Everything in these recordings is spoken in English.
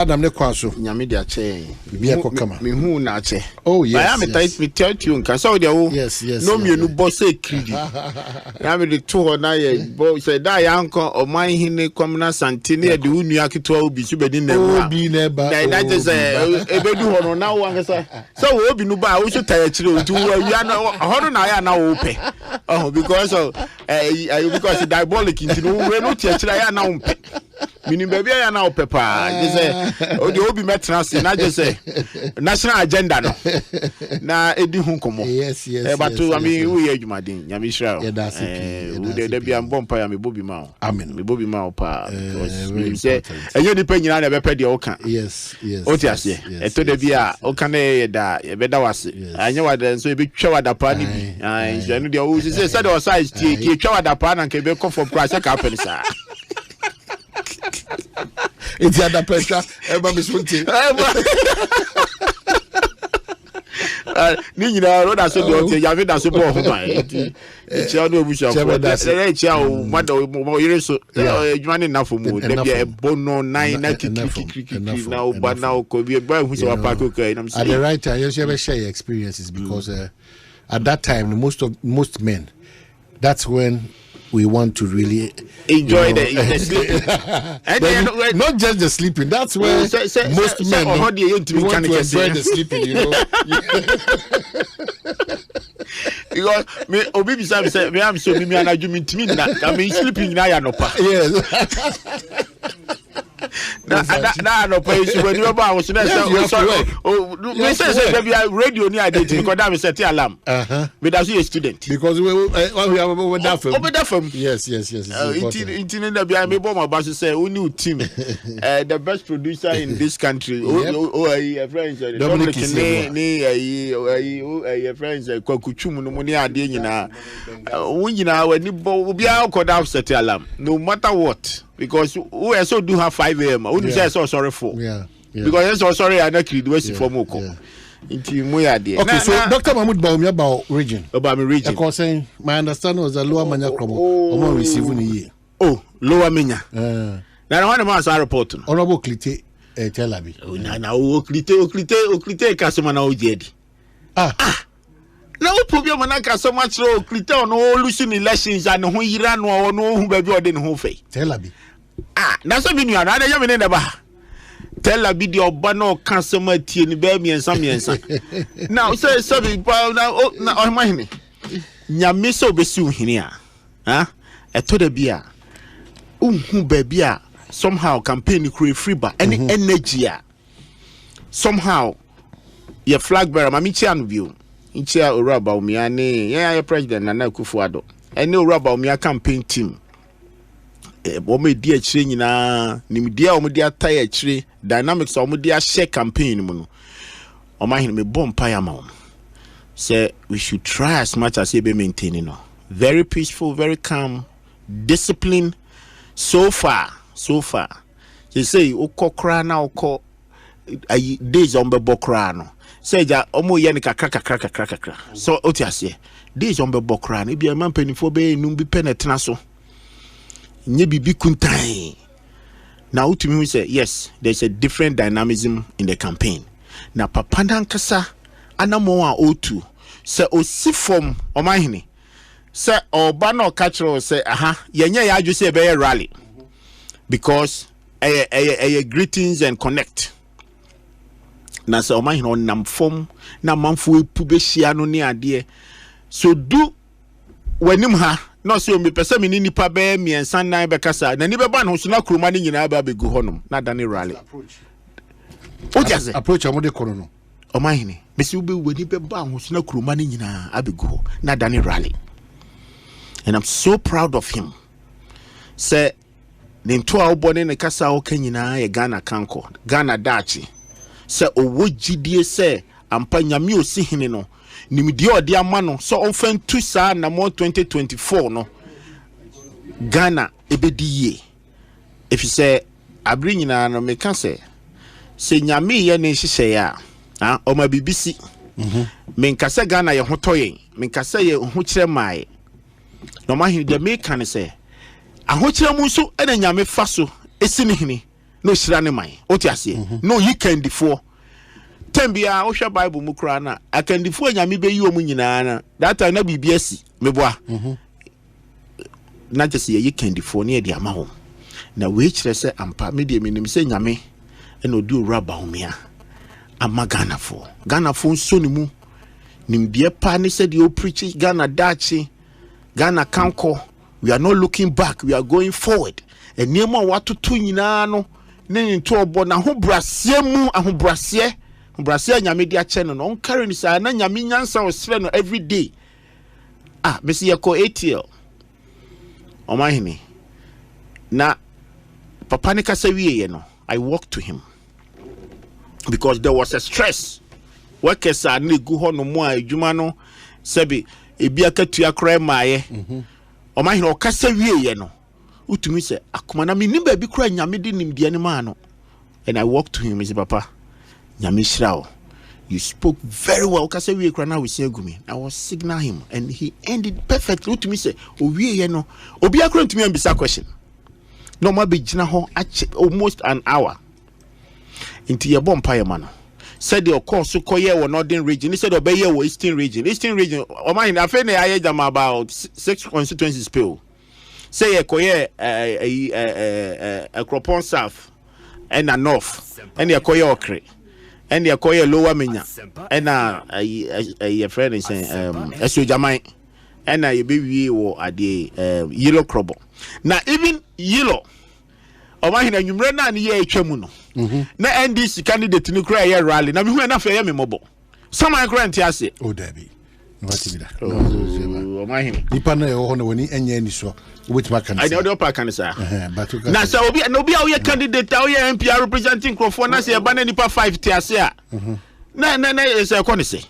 Adam ne kwaso. Nyame dia che. Bibia kokama. Me hu na che. Oh yes. I am me tell you nka so de wo. Yes. No me nu boss e kridi. Na me de to ho na ye bo say da ya nko oman hine kwamna sante na de unu aketo obi su bedi na mu. Obi na ba. Na just say ebedu ho no na wo anka so obi nu ba wo so tire kire o tu ya na ho no na ya na wo pe. Oh because of because diabolic into we no tire kire ya na wo pe. Meaning baby ya na opepa they say o de obi metra say na just say national agenda no na edi hu komo yes but I mean we adwumaden nyame Israel yeah that's it we de bia mbompa ya me bobi ma amen me bobi ma pa because we say enyo ni pa nyina na be pe de o kan yes o ti ase eto de bia o kan e da e be da wase anya wada so e be twa wada pa ni bi nso no de o say say the size tie twa wada pa na nke be come for price ka pen sa it's under pressure eba me sunti ni nyina ro da so do tie ya ve da so bo ho ba ti chia do bu sha ko e chia o mada o yire so adwuma ne na fomu de bia e bono nine na kiki na o ba na o ko bi ba hu so wa pa ko kai na at the right time you share your experiences because at that time most men that's when we want to really enjoy the sleeping. Not just the sleeping. That's where most men want to enjoy the sleeping, you know. Because me obi bisa say me am so me anadwumi ntimi na I mean sleeping na ya no pa. Yes. Na no pa isi when you ba wo so na me say be radio ni identity because that we set alarm. Me that you a student. Because we have that from. Yes. It na be me bo my boss say we new team the best producer in this country. Oh friends Dominic ni friends kwakuchum no ni ade nyina. Wo nyina wani bo bia ko that set alarm no matter what. Because we also do have 5 a.m. I wouldn't say so sorry for. Yeah. Because I'm so sorry I not create waste for more. Okay, so Dr. Mahmoud Baumia about region. About my region. Because saying my understanding was a lower mania crop or receiving a year. Oh, lower mania. Now one of us report. Honorable Clite Tel Aviv. Oh, now Clite customer now dead. No problem na so much ro Clite on all losing elections and who Iran or no who baby or den who fe. Tel Aviv. Na so bi nu ana ya me ne ba. Tel Aviv the oba no customer tie ni ba mi ensa. Now say so bi na o ma hini. Nyame so be si uhini a. Eto da bia. Unhu ba bia somehow campaign create free ba any energy a. Somehow your flag bearer mami chi an view. Inchia Uraba Umiane, yeah, President Nana Kufuado. And no Uraba Umia campaign team. Ome dear tree na Nimedia Omedia tire tree, dynamics Omedia share campaign mono. O my me bomb pire mom. Say we should try as much as he be maintaining. No. Very peaceful, very calm, discipline. So far. They say Okokra na oko days on the bokrano. Say ja omo ye ni kakra so otiase this on be bokra na bia man panifo be num bi penetna so nye bibi kuntan na utumi say yes there's a different dynamism in the campaign na papa dankasa anamo a otu say osifom omahini say oba na okachiro say yenye ya aju say be rally because greetings and connect. Na se o ma hino nam fom na manfo epu be hia no ne ade so do wanim ha no se o me pese me ni nipa be miensan nan be kasa na ni be ba no so na kroma ni nyina ba be gu honom na dane rally o jaze approach amode kono no o ma hini me se ube wani be ba ho so na kroma ni nyina abegu na dane rally and I'm so proud of him say the nto a obone ne kasa o kanyina ye Ghana kanko Ghana dachi se owo gidie se ampa nyame osihini no nimdie ode ama no so onfan tu saa na mo 2024 no Ghana ebedi ye if you say abri nyina no meka se nyame ye ne hihye ya o ma bibisi menka se Ghana ye hotoyen menka se ye ho kire mai no ma hin de meka ne se ahokyere mu so ena nyame fa so esini hini no shira ne man o ti ase no yi candifo tembia o hwe bible mu kra na akandifo nyame be yi o mu nyina na that time na bibia si meboa na just ye candifo ne de ama ho na we kire se ampa me de menim se nyame e no do raba homia ama Ghanafo nso ne mu nimbie pa ne se de o preach Ghana dachi Ghana kanko. We are not looking back, we are going forward. And niema watoto nyina no ne nto obo na ho brasie mu aho brasie nyame dia che no on carry ni sa na nyame nyansa osre no every day. Mesi yako ATL. Omahini. Na papa ne kasa wiye no, I walked to him. Because there was a stress. Workers are ne gu ho no mo adwuma no sebi ebia katua kra maaye. Omahina okasa wiye no utumi se akoma na menim ba bi kura nyame di nimde ne ma no. And I walked to him and said, Papa, nyame shira, you spoke very well. Okasa wiye kura na we say gumi. I was signal him and he ended perfectly. Utumi se o wiye no obi akura ntumi ambisa question. No ma be gina ho almost an hour. Inti ye bompa ye man. Said the course so koye wo northern region. He said obey wo eastern region. Eastern region. O man na fe na aye jam about 6 constituencies pill. Say ye koye a Cropon south and a north and ye koye okre and ye koye lower menya and a friend is saying esu jamai and a be wo ade yellow crop. Now even yellow o man na nwumre na ne ye atwa mu no. Na NDC candidate ni kura ye rally na me hu na fa ye me mobo someone grant ase o dabi no wati bida o mahini nipa na ho na woni enya ni so obetima kan I know the upper can say but na say obi na obi a we candidate a we MP representing Crawford na say e ba na nipa 5 ti ase a na say ko ne say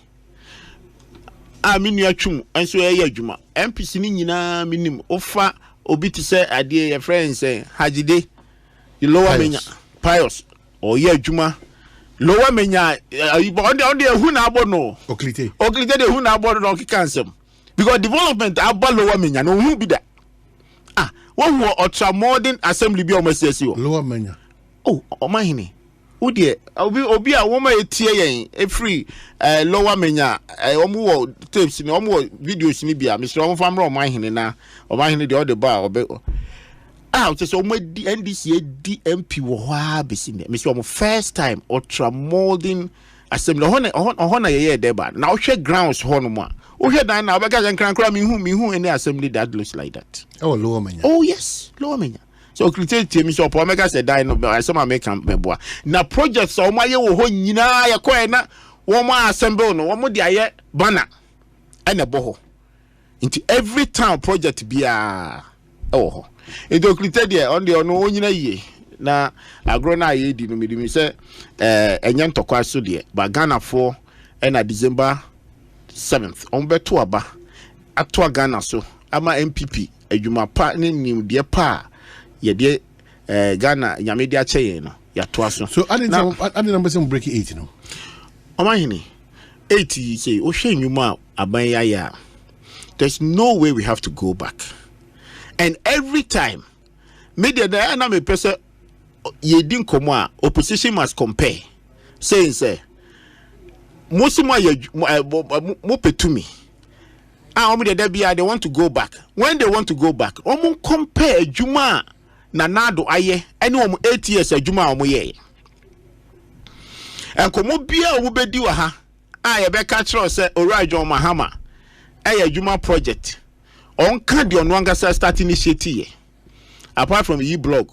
a minu atwum enso ye adwuma MPC ni nyina minim ofa obi ti say ade ye friend say Hajide the lower menya pious or ye adwuma lower menya on the who na abo no oklite the who na abo no kansem because development abo lower menya no who be that one who ultra modern assembly be almost say lower menya o mahini who there obi a woman etie yen e free lower menya omo wo tapes ni omo wo videos ni bia Mr. omo famra o mahini na o mahini the other bar obe just NDC DMP wo ha besine me so first time ultra modern assembly on ye deba na ohwe grounds ho no mo ohwe dan na obeka nkran me hu any assembly that looks like that lower menya yes lower menya so critique me so po mega say dan no some make am meboa na projects o ma ye wo ho nyina ye ko na wo mo assembly no wo mo de aye banner ene bo ho into every town project bia Edoclite there on the ono onyina ye na agro na ye di no medimi se enya ntokwa so de ba Ghana for na December 7th on beto aba ato Ghana so ama MPP adwuma pa ne nim de pa ye de Ghana nyame de ache ye no ya to aso so adi number some break 8 no omahini 80 say o hwe nwuma aban ya there's no way we have to go back. And every time, media na me person ye din komo opposition must compare. Saying say, Mosimo mo petumi. They want to go back. When they want to go back, omo compare Juma na nado aye any 8 years Juma omo ye. And komo bia omo bedi wa ha. Ye be catch us say Orajo Mahama. Juma project. On can't on one start initiative. Apart from e-blog.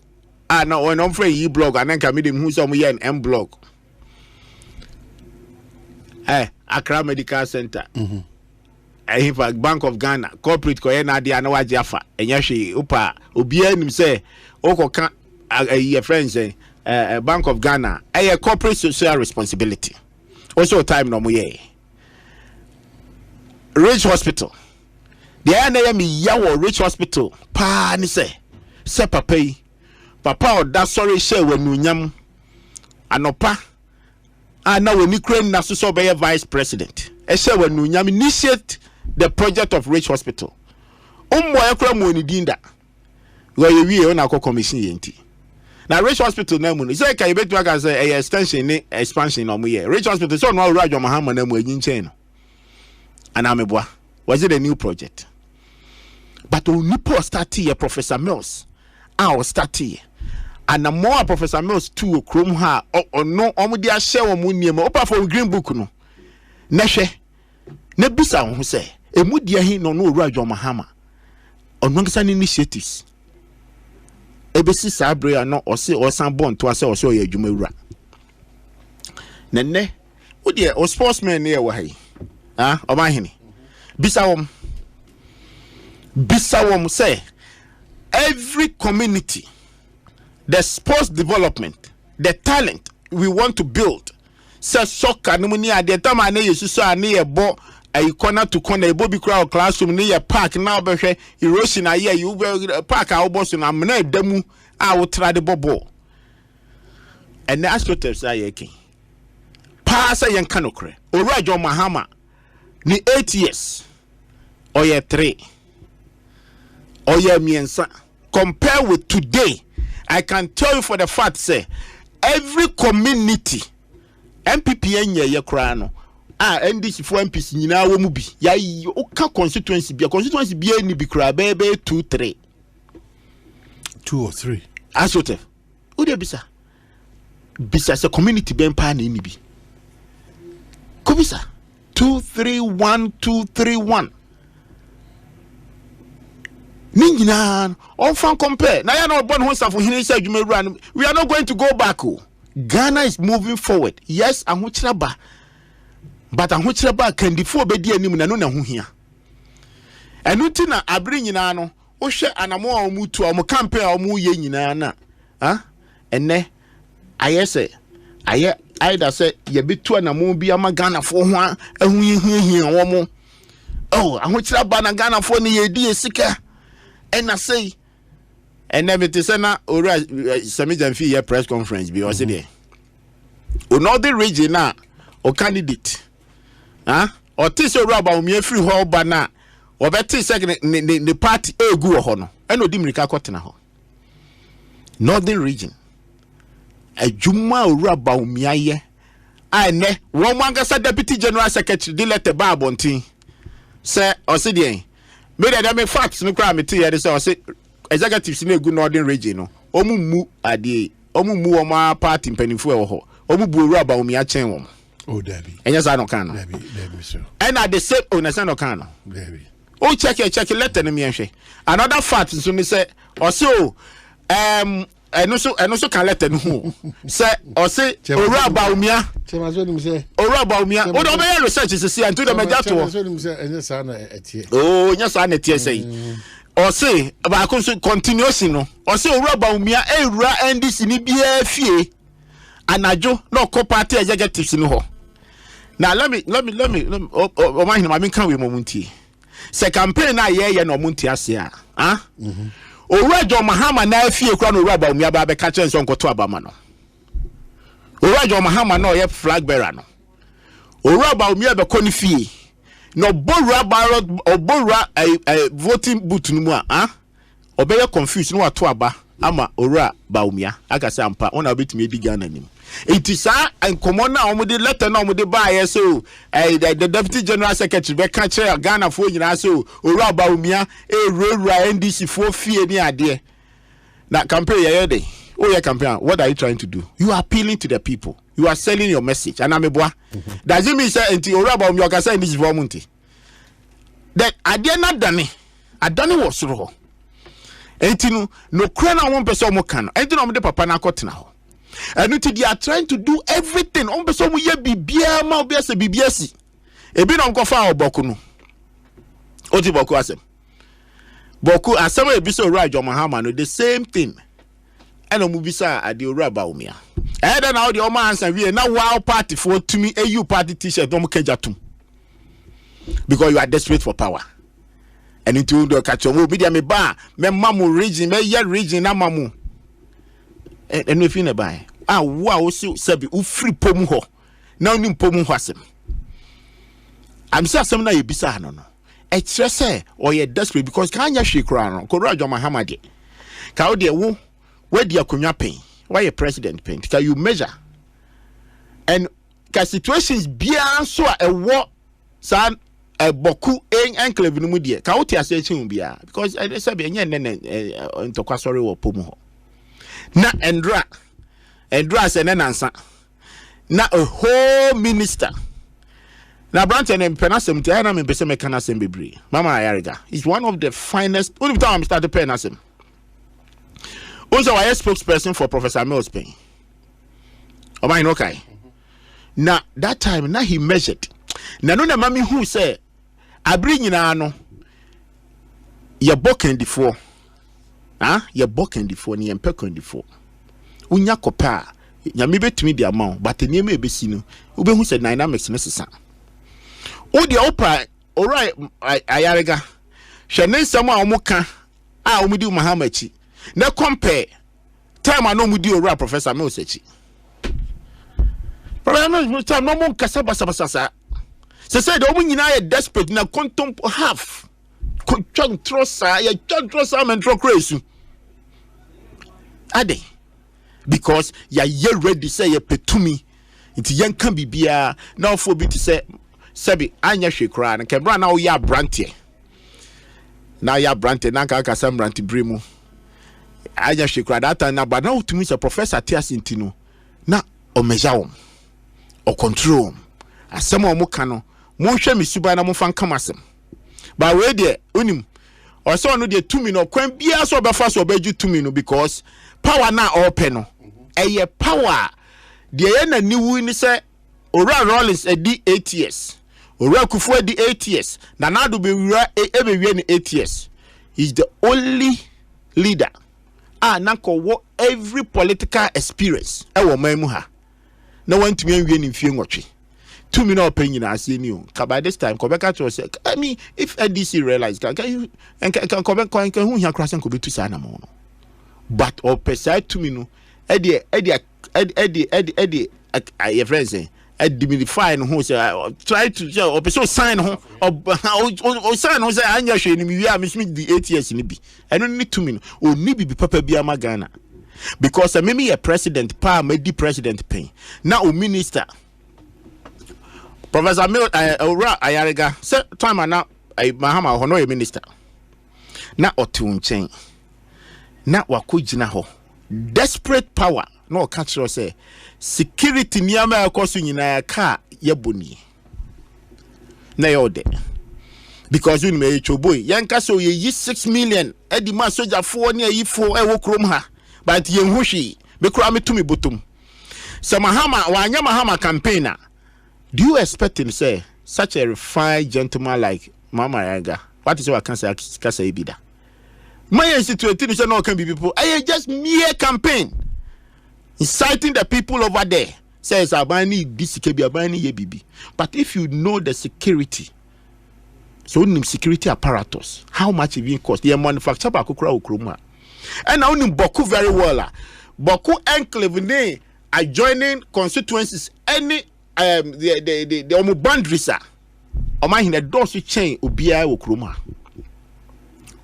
Now when I'm free e-blog and then come who's on an M blog. Accra Medical Center. In fact, Bank of Ghana, corporate Koyana Diana Jaffa, and Yashi Upa, Ubien say, Oko can a friend say, Bank of Ghana, a corporate social responsibility. Also, time no more. Rich Hospital. The area me yawo Rich Hospital pa ni se papa o da sorry share wenu nyam anopa na woni kren na so be vice president e share wenu nyam initiate the project of Rich Hospital ummo ekra mo ni dinda we ye wie na ko commission yenti Now Rich Hospital na mu. Say can you bet you say extension ni expansion no mu here. Rich Hospital so no Owura Adwamahama na mu enyin chain no. Ana meboa. Was it a new project? But Onipo start here, Professor Mills. I start here. And the more Professor Mills too, Chrome ha or no, omudia share or munium, opa for green book no. Neshe, Nebisa who say, a mudia he no Owura Adwamahama. On one initiatives. Ebesi Sabre no or say or some born to us or so ye Jumura. Nene, what dear or sportsman near Wahi? Ah, or my henny. Bisawom say every community, the sports development, the talent we want to build. Say soccer no near the time I need so near bo a corner to corner bobby crowd classroom near park now be erosion a year you park our boss and I'm not demu I will try the bobo. And the astroturfs are yaki. Pass a young canocre. Owura Adwamahama ni 8 years. Or ye 3. Or ye miensa. Compare with today, I can tell you for the fact, say, every community, MPPN ye krano, NDC for MPC, nina womubi, ya oka constituency be any be bebe 2, 3. 2 or 3. Asote. Ude bisa. Bisa se community ben pa ni bi. Kubisa. 2, 3, 1, 2, 3, 1. Ningina, all fan compare. Now you know born honsa for hini say run. We are not going to go back. Ghana is moving forward. Yes, ahuchiraba. But ahuchiraba can defo bedi anim na no na ho hia. Enu ti na abri nyina no, wo hwe anamo a omu tu omu campaign a omu ye nyina na. Ha? Enne ayese aye either say ye betu anamo bi ama Ghana fo ho ahu hia wo mo. Oh, ahuchiraba na Ghana fo ne ye di esika. And I say, and never to say na or some year press conference because there. Another region na or candidate. Or tis a rubber me free hall bana or better second the party a go hono. And no dimrika cotton ho. Northern region. A Juma rubber me I ne one manga deputy general secretary de let the bar bonting. Sir or say me dey me facts no kra me tie dey say executives na egu northern region no omu mu ade omu mu o party mpanifo e wo ho omu bu Owura Adwamahama chen wo oh debi enya sa no kan no debi so and at the same na sa no kan no debi o check letter no me hwe another fact so me say o say eno so kan letter no ho say o say Owura Adwamahama chemazo ni say Owura Adwamahama o do be research say anto do me jato chemazo ni say enya sa na etie oh enya sa na etie say o say ba ko so continuation no o say Owura Adwamahama ewura NDC ni bia fie anajo no ko party executives no ho. Now let me o ma hinu ma me kan we momuntie se campaign na ye no momuntie ase a Owura Adwamahama na fie kura no Owura Adwamahama ba be ka chen so nkoto abama no Owura Adwamahama no ye flag bearer no Owura Adwamahama be ko ni fie no borura ballot borura voting booth no mu a obeye confused no ato aba ama Owura Adwamahama aka say ampa ona obetimi edi Ghana nim it is and common na omude letter na omude buy so the deputy general secretary be ka chair Ghana fo nyina so Owura Adwamahama rewura NDC fo fie ni ade na campaign ye dey oh yeah campaign what are you trying to do? You are appealing to the people, you are selling your message and ameboa does it mean say enti Owura Adwamahama ka say this for munti that ade na dane adane wo soro ho enti no kura na won pese omo kan enti no de papa na akotena ho and they are trying to do everything on person we bibia ma obi ase bibia si ebi no nko fa oboku no oti boku asem boku asem ebi so Owura Adwamahama no the same thing and omu bisa ade Owura Adwamahama and then now the omo answer we na wow party for to me AU party t-shirt omo kejatum because you are desperate for power and into do catch omo media me ba me mamu region me ye region na mamu and if you na buy wow so sabi u free pomu ho na oni pomu ho asem am say asem na ye bisa no e kire say or ye desperate because kan nya hwe kura no Owura Adwamahama de ka wo de wo wadi akonwa pen why a president paint? Can you measure? And ka situations bia so a war san a boku enclave no mu de ka wote asechin bia because I say be enye ntokwa sorry wo pomu ho na endra se ne nansa na a whole minister na branch and penasem ti na me pese me kana sem bebre mama ayarega is one of the finest only time I started penasem also I spokesperson for Professor Mills Payne oba no kai na that time na he measured na no na mami who say abri nyina no ye bokendifo ye bokendifo ni empekendifo unya kopa nyame betumi di amount but niam ebesi no obehu say dynamics ne sesa o de opa alright ayarega hwene nsam a omuka a omudi Muhammachi na compare time a no omudi ora Professor Mills achi problem time no mo kasa basa se say the omu nyina ye desperate na kontom half control sa ya control sa mentro crazy ade because ya ye ready say ye petumi nti yen kan bibia na ofo bi to say sebi anya hwekra na kebra na wo ya brante na ya brante na ka sam brante bremu anya hwekra data na ba na utumi say Professor Tias ntino na o measure won o control asem o mu ka no mo hwe misuba na mo fan kamasem ba we de onim o so no de tumi no kwan bia so obefa so obeju tumi no because power na open no eye power de ye na niwu ni say ora Rollins edi 8 years ora Kufu edi 8 years na nado be wura ebewie ni 8 years is the only leader na ko every political experience e wo man mu ha na wantumi anwie ni mfie nwotwe 2 minutes open nyina ase ni o ka by this time ko beka to say I mean if NDC realize can you can ko beka hu hia krasen ko betu sa na mo no but o pesa 2 minutes edi your friends say demilify no ho say try to say o pesa sign ho o sign ho say anya hwe ni wi a me di 8 years ni bi eno ni 2 minutes o ni bi papa bi amagana because me a president pa me di president pain na o minister Professor Mil ayarega se time na Mahama ho no minister na otunchen na wakojina ho desperate power no catch say security niama ekoso nyina ka yeboni na yode because you me choboy yanka so ye 6 million edi ma soldier fo ne ayifo e wo krom ha but ye hwehwe be kro ametumi botom se Mahama wanya Mahama campaigner. Do you expect him to say such a refined gentleman like Mama Yaga? What is what can say Ibida? My situation is not can be people. I just mere campaign inciting the people over there. Says Abani this can be Abani Bibi. But if you know the security, so security apparatus, how much it will cost? The manufacturer Bakukra Ukruma. And now Boku very well. Boku enclave ne adjoining constituencies any the omo boundaries are oma hin the doors chain obia wo kroma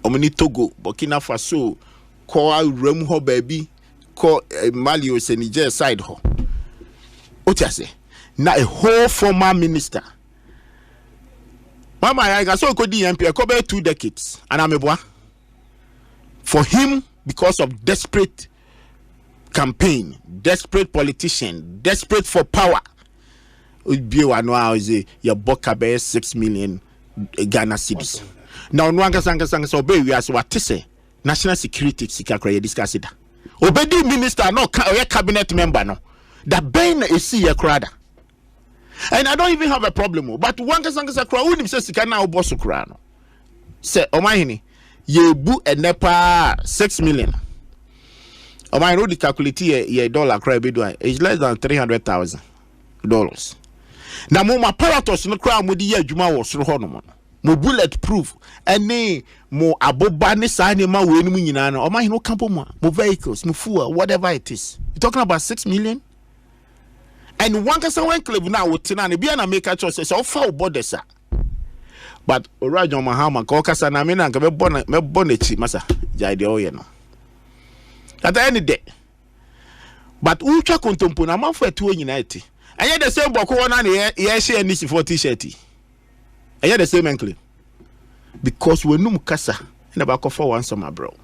omo ni Togo Burkina Faso ko awram ho baabi ko Mali o Niger side ho otiase na a whole former minister Mama I so ko di MP ko be 2 decades and ameboa for him because of desperate campaign, desperate politician, desperate for power. Be one now is your boka be 6 million Ghana cedis. Now no sanga so be we as what say national security sika kra discuss it. Obedi minister no cabinet member no. That ben is see a crowd. And I don't even have a problem but one sanga kra unim say sika na obo so kra no. Say o mahini ye bu enepa 6 million. O my road calculate ye dollar cry be do is less than $300,000. Now mo apparatus no cry mo di ye adwuma wo soro ho no mo bulletproof any mo aboba ne sa ne ma we no nyina no o my no campo mo vehicles mo fuel whatever it is. You talking about 6 million? And one person when club now would tina ne bia na make a choice say o fa borders. But Orajon Mahama ko kasa na me na nka me bonechi masa jai de oye no. At the end of the day, But ultra contempo na man for 2 unity. And yet the same boko one and yeah share NDC for t-shirt. And yet the same enkle. Because we num kasa in the back of for one summer bro.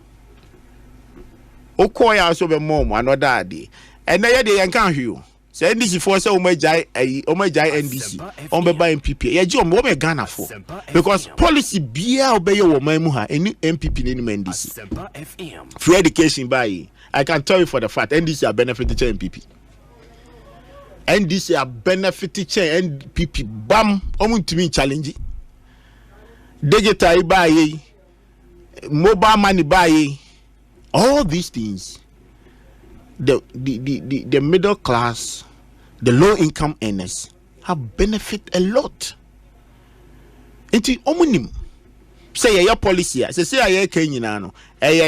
Okoya also be mom another day. And now they can't hear you. Say NDC for say omejai NDC. Ombe buy MPP. Yeah, John, what me Ghana for? Because policy biya obey wo man mu ha any MPP ni NDC. Free education buy. I can tell you for the fact NDC are benefiting MPP. NDC are benefiting NPP. Bam, omuntimi challenge. Digital buy, mobile money buy, all these things. The middle class, the low income earners have benefit a lot. Enti omunim say your policy say aye Kenya no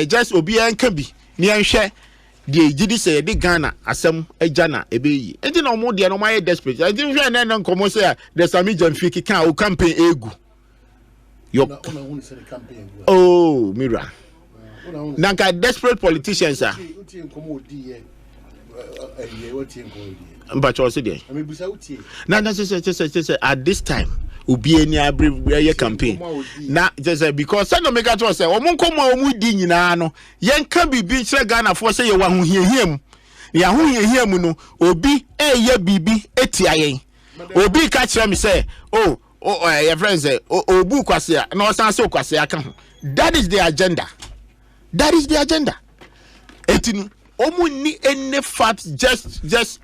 just obi anka bi ni anhwe de gidi say de Ghana asem agana ebeyi enti na omo de no my desperate I think hwe na nkomo say the Sami Jamfiki kan o campaign egu oh mira nanka desperate politicians are but you say now at this time ubi any every campaign na just because say no make at say omo nkomo omu di nyina no yen kan bibi kire Ghana for say ye wa ho hiahia ya ho hiahia mu no obi eye bibi etia yen obi ka kire me say oh your friends say obu kwase na o san say kwase aka ho that is the agenda etinu omu ni any fat just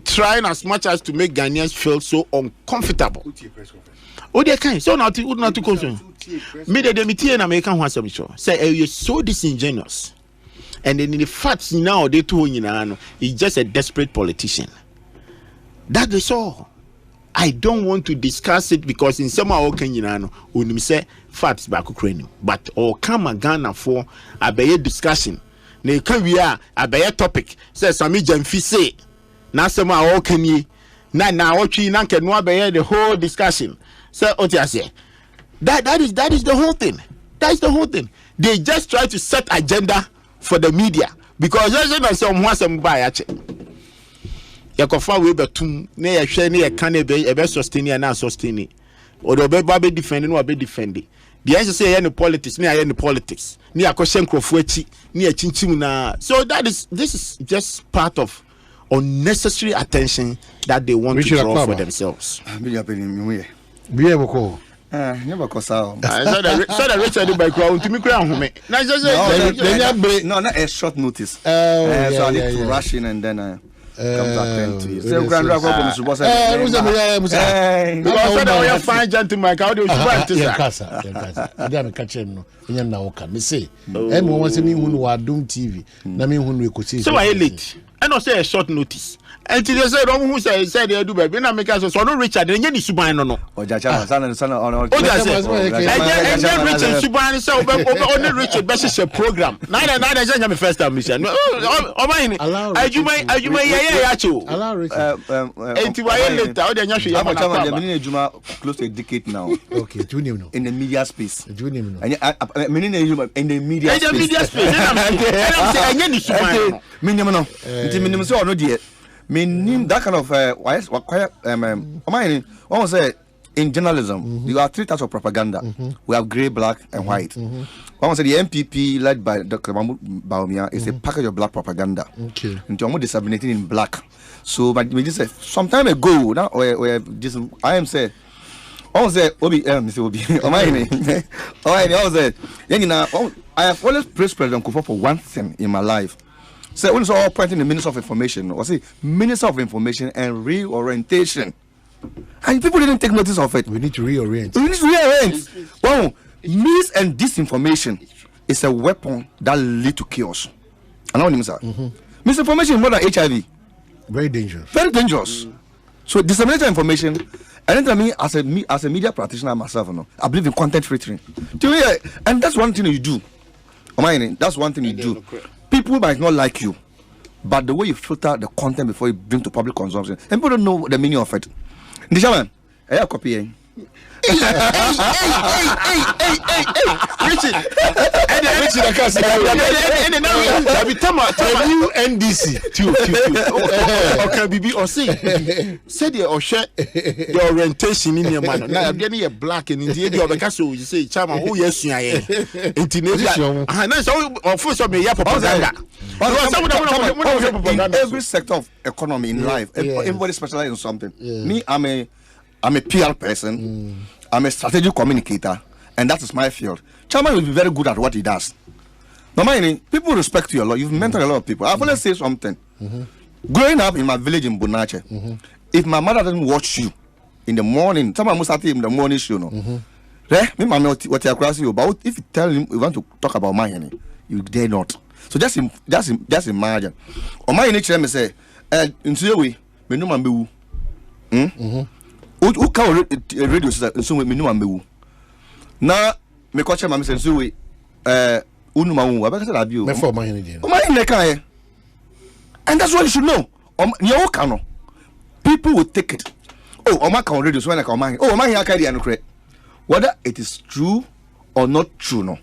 trying as much as to make Ghanaians feel so uncomfortable. Oh, they can. So not to concern. Me the meeting American wants to show. Say you're so disingenuous, and then in the facts now they too he's just a desperate politician. That is all. I don't want to discuss it because in some Kenya when say facts back Ukraine, but or come a Ghana for a discussion. Ne can we are a topic. Says Sami Jamfi say. Na sema all can ye na ochi na can no be the whole discussion. So otia say that is the whole thing. That is the whole thing. They just try to set agenda for the media because there's no some buy ache. Yakofa we betum na ye hwe na ye kan e be sustain na sustain. O do be defend no be defend. The answer say any politics, ni any politics. Ni akoshe nkrofo achi, ni achinchim na. So this is just part of unnecessary attention that they want to draw for themselves. So the Richard by crowd to me crown home. No, not a short notice. So I need to rush in and then come to attend to you. So grand was fine gentleman. How do you TV. So I late. I don't say a short notice. And they said, who said they do baby. Now make us so no Richard, and you suban no. Oh, Jaja, son, Richard Suban, so only Richard Best a program. Neither is my first time mission. Oh, mine. You may, allow Richard. And to close to a decade now. Okay, in the media space. In the media space. Minimum, so no dear. Meaning that kind of almost say in journalism, you have 3 types of propaganda. We have grey, black, and white. Almost say the MPP led by Dr. Mahmoud Bawumia is a package of black propaganda. Okay. Into almost disseminating in black. So, but we just say some time ago, now where this I am say. I say Obi, Mr. Obi. I have always praised President Kufuor for one thing in my life. So when it's all pointing the Minister of Information, or say Minister of Information and reorientation, and people didn't take notice of it. We need to reorient. Wow, mis and disinformation is a weapon that lead to chaos. I know what you mean. Misinformation is more than HIV. Very dangerous. Very dangerous. So disseminating information. And then as a media practitioner myself, I believe in content filtering. And that's one thing you do. That's one thing you do. People might not like you, but the way you filter the content before you bring to public consumption, and people don't know the meaning of it. The shaman, I have copy. Richard, and Richard, I can't say that. New NDC. Okay, BB or see. Said you or share your orientation in your man. Now I'm getting a black and Indian. You're because you say, Chama, oh yes, I am. Intimidation. And that's all. Of course, I may have propaganda. In every sector of economy in life, everybody specializes in something. Me, I'm a PR person. I'm a strategic communicator, and that is my field. Chairman will be very good at what he does. Normally, people respect you a lot. You've mentored a lot of people. I've always said something. Growing up in my village in Bunache, if my mother doesn't watch you in the morning, someone must start in the morning show. Me, mama, what you cross you about? If you tell him you want to talk about money, you dare not. So just imagine. Or my nature me say, in Suyewe, me no man be who can radio so me no ambewu na me ko che ma me sense we unu ma wu abeka say abi o me for my energy o ma in kan and that's what you should know you can people will take it o ma kan radio so when ka o ma o ma here carry an correct whether it is true or not true no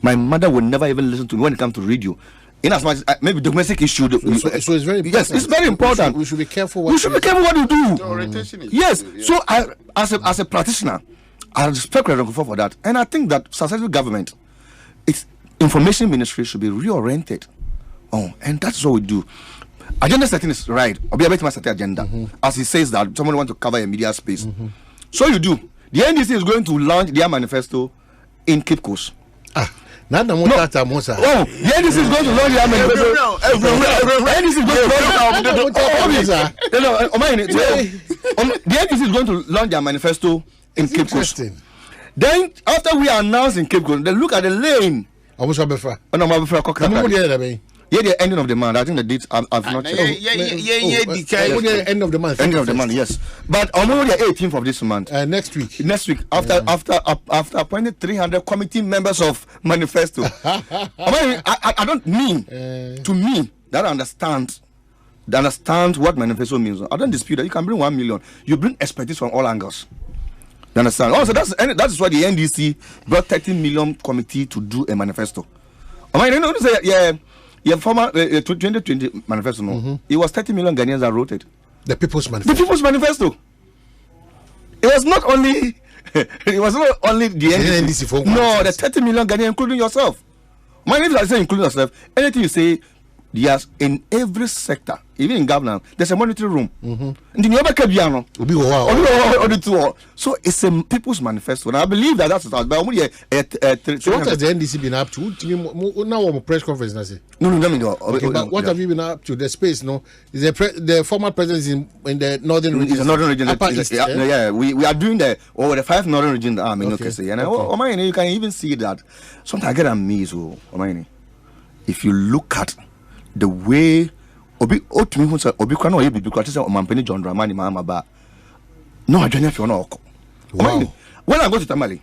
my mother will never even listen to me when it comes to radio. In as much maybe domestic issue. So it's very important. Yes, it's very important. We should be careful. What you do. The orientation is yes. So I, as a practitioner, I respect President for that, and I think that successful government, its information ministry should be reoriented. And that's what we do. Agenda setting is right. I'll be able to set the agenda, as he says that someone wants to cover a media space. So you do. The NDC is going to launch their manifesto in Cape Coast. Not the Mosa. Oh, the NDC is going to launch their manifesto. NDC is going to launch their manifesto in Cape Coast. Then, after we announce in Cape Coast, they look at the lane. Yeah, the ending of the month. I think the dates I've not checked. End of the month. End of the month, yes. But on the 18th of this month. Next week. Next week, after appointing 300 committee members of manifesto. I don't mean to me that understand what manifesto means. I don't dispute that. You can bring 1 million. You bring expertise from all angles. You understand? Also, that is why the NDC brought 30 million committee to do a manifesto. Yeah, former 2020 manifesto. No, it was 30 million Ghanaians that wrote it. The People's Manifesto. The People's Manifesto. It was not only the NDC. No, the 30 million Ghanaians, including yourself. My name is including yourself. Anything you say, yes, in every sector, even in governance, there's a monetary room. So it's a People's Manifesto, and I believe that that's but so what has the NDC been up to? Now press conference. No. Okay, but what have you been up to? The space, no? Is the former president in the northern region? It's the northern region. East, we are doing the 5 northern region. And you can even see that. Sometimes I get amazed. If you look at the way when I go to Tamale,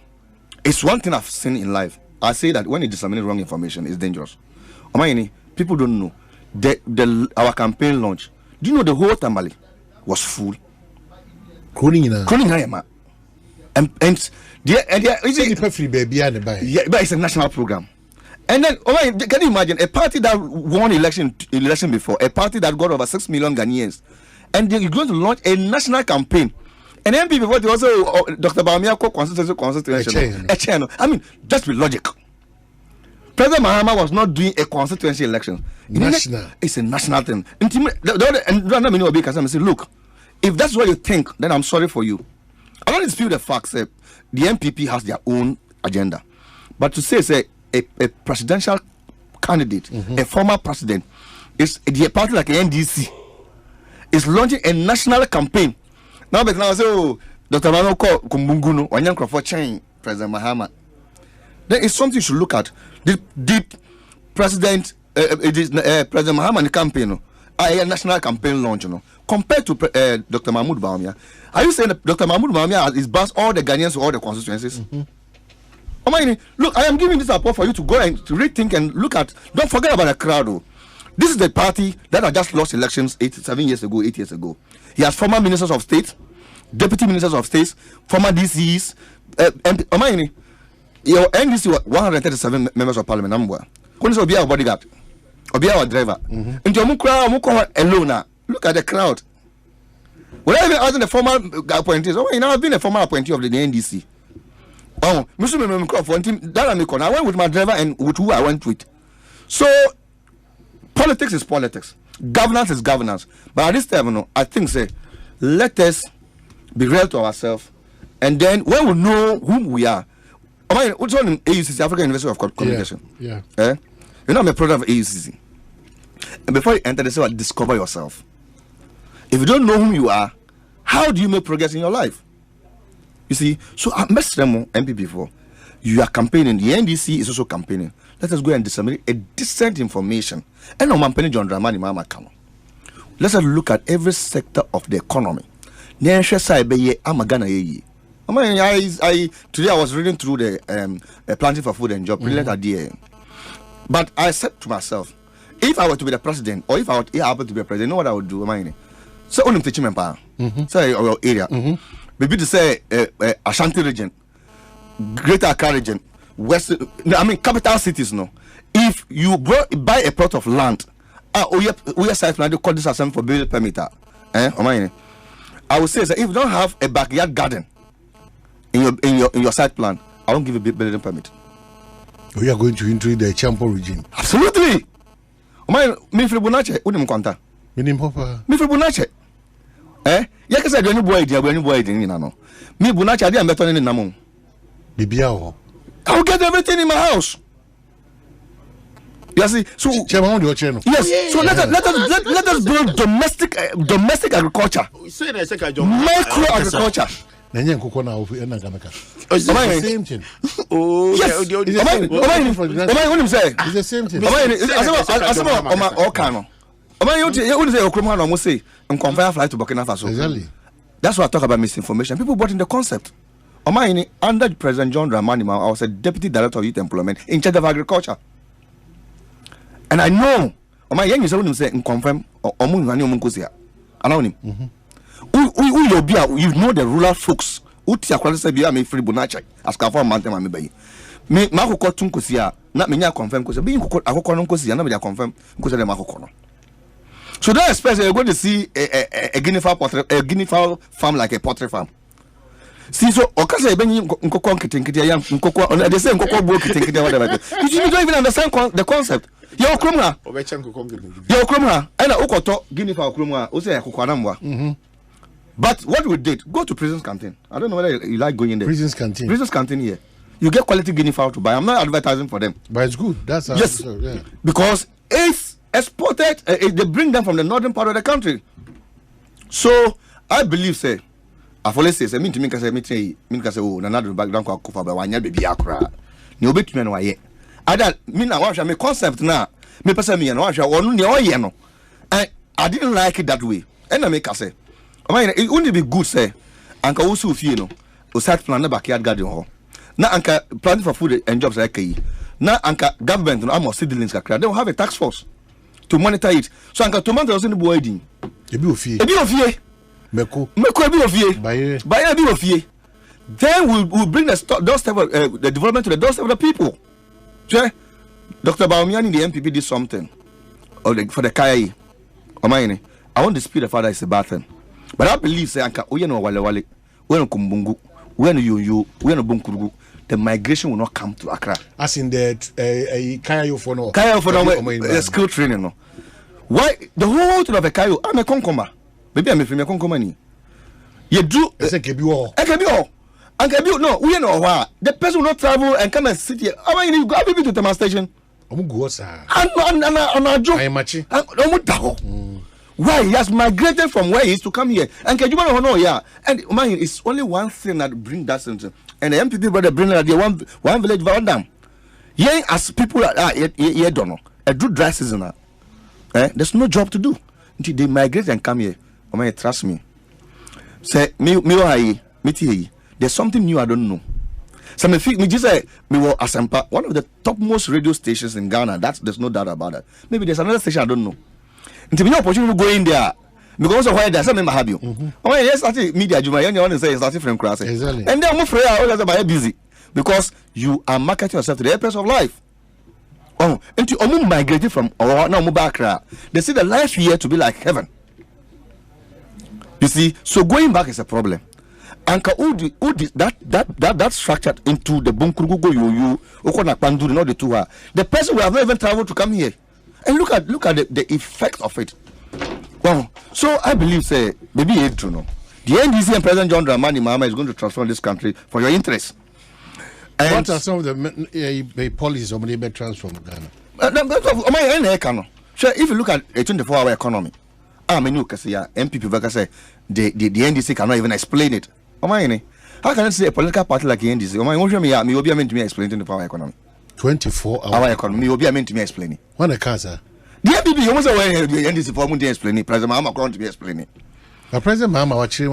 it's one thing I've seen in life. I say that when you disseminate wrong information, it's dangerous. People don't know our campaign launch. Do you know the whole Tamale was full? And it's a national program. And then, can you imagine a party that won election before, a party that got over 6 million Ghanaians, and they're going to launch a national campaign. And then people also Dr. Bamia constituency. I mean, just with logic. President Mahama was not doing a constituency election. It's a national thing. And say, look, if that's what you think, then I'm sorry for you. I don't dispute the facts. The MPP has their own agenda, but to say a presidential candidate, a former president, is a party like NDC is launching a national campaign. Now, but now say, Dr. Mano call Kumbunguno, Wanyan for change President Mahama. Then it's something you should look at. Did President President Mahama campaign a national campaign launch, compared to Dr. Mahmoud Bawumia? Are you saying that Dr. Mahmoud Bawumia is bust all the Ghanaians to all the constituencies? Look, I am giving this report for you to go and to rethink and look at. Don't forget about the crowd. This is the party that had just lost elections 8 years ago. He has former ministers of state. deputy ministers of states, former DCs, MP, your NDC 137 members of parliament. Number one is our bodyguard, our driver. And your crowd alone. Look at the crowd. When I was in the former appointees, I've been a former appointee of the NDC. Oh, Mr. I went with my driver and with who I went with. So, politics is politics. Governance is governance. But at this time, I think, let us be real to ourselves. And then, when we know whom we are. What's on AUCC, African University of Communication? Yeah. I'm a product of AUCC. And before you enter the cell, discover yourself. If you don't know whom you are, how do you make progress in your life? You see, so I met them MP before. You are campaigning. The NDC is also campaigning. Let us go and disseminate a decent information. And I'm campaigning John Dramani Mama Kano. Let's look at every sector of the economy. Today I was reading through the Planting for Food and Job, brilliant idea. But I said to myself, if I were to be the president, or if I happen to be a president, you know what I would do? So only teaching me power. Say our area. Maybe to say Ashanti region, Greater Accra region, West. Capital cities. No, if you buy a plot of land, we are site plan. They call this assembly for building permit. I would say that if you don't have a backyard garden in your site plan, I won't give you a building permit. We are going to enter the Champo region. Absolutely. Me Fibunache, unim kwanta. Minim papa. Me Fibunache. Yaka say any boy dia, any boy din no. Me Bunache ade am beto ni namon. Bibia ho. I will get everything in my house. You see, so yes. So let us build domestic agriculture. Micro agriculture. It's the same thing. Oh, yes. It's the same thing. Exactly. That's why I talk about misinformation. People bought in the concept. Under President John Dramani, I was a deputy director of youth employment in charge of agriculture. And I know, you confirm, you know the rural folks. Free Bunache as Kafa Mountain Mamibai. Me Mako Kotun Kusia, not me confirm because being Akokonon Kusia, nobody confirm because of the Makokono. So don't expect you're going to see a guinea fowl farm like a poultry farm. See, so Okasa Benny Nkokon Kitinkitia, Nkoko, on the same Koko book, whatever. You don't even understand the concept. Your Krumha, and Okoto, guinea fowl Krumha, Ose Kokanamwa. But what we did, go to prisons canteen. I don't know whether you like going in there. Prisons canteen here. You get quality guinea fowl to buy. I'm not advertising for them. But it's good. That's yes. Yeah. Because it's exported, they bring them from the northern part of the country. So I believe, say, I've always said, I mean to me, oh, another background called Kufa, but one year baby Accra. You bet me, no, yet. I don't mean, I watch my concept now. Me person me and watch one no. I didn't like it that way. And I make us say, it wouldn't be good, say, Anka also feel no, or sat plan the backyard garden hall. Now, Anka planting for food and jobs like now, Anka government and almost citizens they don't have a tax force to monitor it. So, Anka tomatoes in the boarding. A bit of fear. Meko a bit of fear. By a bit of fear. Then we'll bring the development to the doorstep of the people. Dr. Baumiani, the MPP, did something for the KIA. I won't dispute the father is a bad thing. But I believe, say, Anka, we no wale, we no kumbungu, we no yo, we no bunkurugu. The migration will not come to Accra. As in the Kayo for no. Kayo for no, skill training. No. Why the whole thing of a Kayo? I'm a concoma. Maybe I'm a concoma. You do. I say Kebi. And Kebi, no, we know why. The person will not travel and come and sit here. I mean, you go to the Tama station. I'm go, sir. And I joke. I'm matching. Why he has migrated from where he is to come here? And can you know, yeah? And man, it's only one thing that bring that sense. And the MPP brother bring that one village Vandam. Yeah, as people here don't know. A do dry season. There's no job to do until they migrate and come here. Man, trust me. Say me there's something new I don't know. So me just say me were Asampa, one of the topmost radio stations in Ghana. There's no doubt about that. Maybe there's another station I don't know. Until me opportunity to go in there, because of why there's some member have you. Oh yes, started media juma. You want to say starting from class. Exactly. And then I'm afraid I was busy because you are marketing yourself to the purpose of life. Oh, and you migrated from now Mubakra. They see the life here to be like heaven. You see, so going back is a problem. Anka that structured into the Bunkurugo you Okona Panduri, not the two are. The person will have not even traveled to come here. And look at the effect of it. Well, so I believe say maybe it's true no. The NDC and President John Dramani Mahama is going to transform this country for your interest. And what are some of the policies of the transform Ghana? Sure, if you look at a 24-hour economy, I mean, you can see MPP say the NDC cannot even explain it. How can I say a political party like the NDC? Me will be meant to me explain 24-hour economy. 24-hour economy. Me will be meant to me explain it. When a cancer. The MPP, you must aware the NDC for me to explain it. President Mahama going to be explaining it. But President Mahama, what you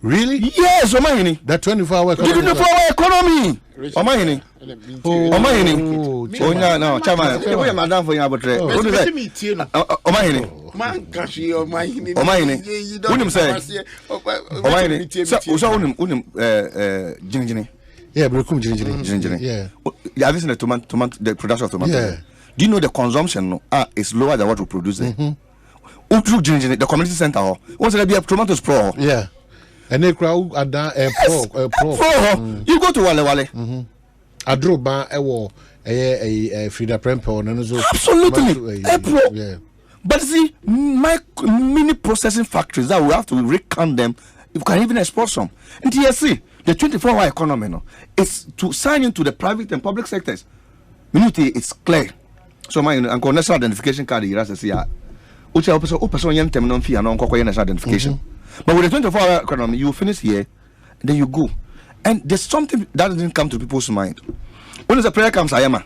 really? Yes, that 24-hour economy. 24-hour economy. No, Chama. We are madam for you, but what is that? Yeah, have you seen the production of tomato? Yeah. Do you know the consumption is lower than what we produce? The community center, once there be a tomatoes pro. Yeah. And they crowd are down pro. You go to Wale. I drove by a Frida Prempo and absolutely a pro. Yeah. But see, my mini processing factories that we have to recount them, you can even export some. And TSC, the 24-hour economy, it's to sign into the private and public sectors. It's clear. So my national identification card here as a CR. Which I person young terminal fee and national identification. But with the 24-hour economy, you finish here, then you go. And there's something that doesn't come to people's mind. When the prayer comes, I am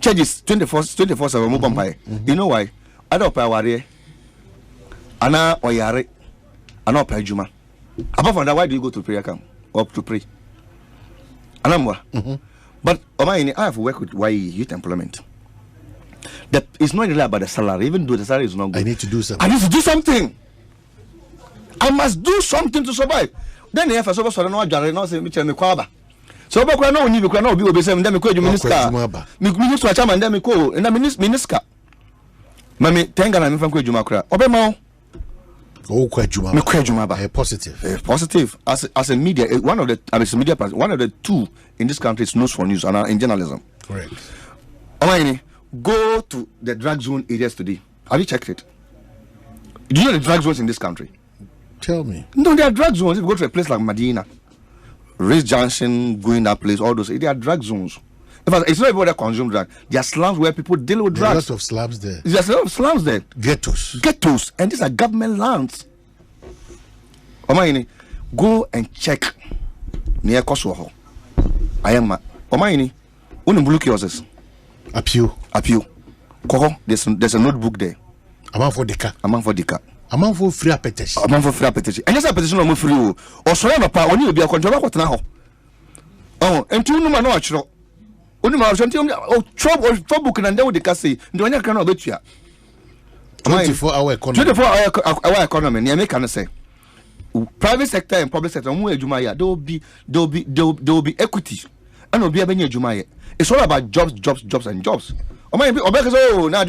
charges 24/7 mobile pay. You know why? I don't pay wari. Ana oyare. Ana pay juma. Apart from that, why do you go to prayer camp or to pray? Anamwa. But I have worked with YE Youth Employment. It's not really about the salary, even though the salary is not good. I need to do something. I need to do something. I must do something to survive. Then if I saw no jare no say me cheme kwaba. So be kwa no ni be kwa no be say dem ko minister. Me minister chairman dem ko na minister. Mami tenga na me fan ko ejuma kra. Obe ma o kwa ejuma. Me kwa ejuma ba. Positive. Positive as a media one of the two in this country is news for news and in journalism. Correct. Go to the drug zone areas today. Have you checked it? Do you know the drug zones in this country? Tell me. No, there are drug zones. If you go to a place like Medina, Race Junction, going that place, all those, there are drug zones. In fact, it's not everybody that consume drugs. There are slums where people deal with drugs. There are lots of slums there. There's a lot of slums there. Ghettos. And these are government lands. Go and check near Kosovo. I am blue kiosks. Appeal. Koko, there's a notebook there. Amount for Dika. Amount for free appetition. And just a petition on free. Or so on a power when you be a controller. Oh, and two no man no actual. Only my trouble for book and then with the cassette. Do I cannot bet you? 24-hour economy. 24-hour economy. You make say private sector and public sector. There will be equity. And will be a benny Jumaya. It's all about jobs, and jobs. Now do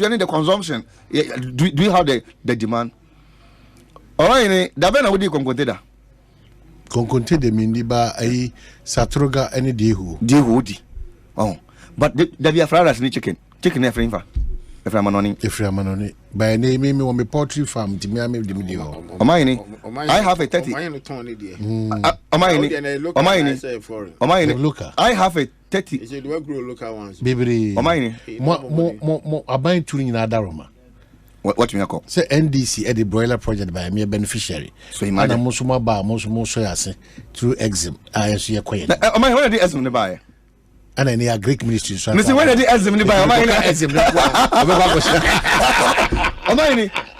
you need the consumption? Do you have the demand? Dabena would you consider? Conconte Mindiba, a Satroga, any Dehu. Oh, but there be a fried rice chicken every info. If I'm anonymous. By name, me on my poultry farm, to me, I made the video. I have a 30. I have a 30. Is it work grow local ones? Baby, more buying tuning in Adaroma. What you call? Say NDC at the broiler project by me a beneficiary. So imagine Mosuma Bar, Mosmo Soyase through exim. I see a queen. Am I already as in the buyer? And then a Greek ministry. So Mr. When the as in the buyer,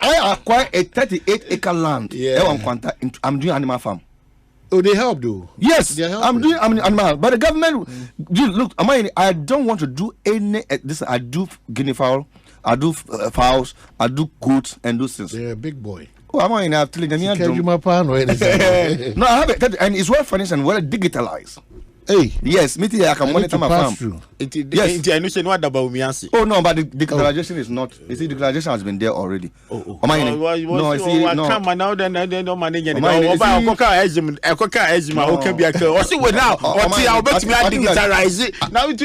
I acquired a 38-acre land. Yeah, I'm doing animal farm. Oh, they help, though. Yes, I'm doing animal, but the government. Look, I don't want to do any. This I do guinea fowl. I do fowls, I do goats, and those things. They're a big boy. Oh, I'm going to have to tell you. No, I have it, and it's well furnished and well digitalized. Hey, yes, me too. I can monitor my farm. Yes, I know say no about me. Oh no, but the digitalization is not. You see, digitalization has been there already. No, I see. No, come on now. Then don't manage it. Okoka ezim. Okay, be a. Or see we now. Or see, I'll bet me I digitalize it. Now it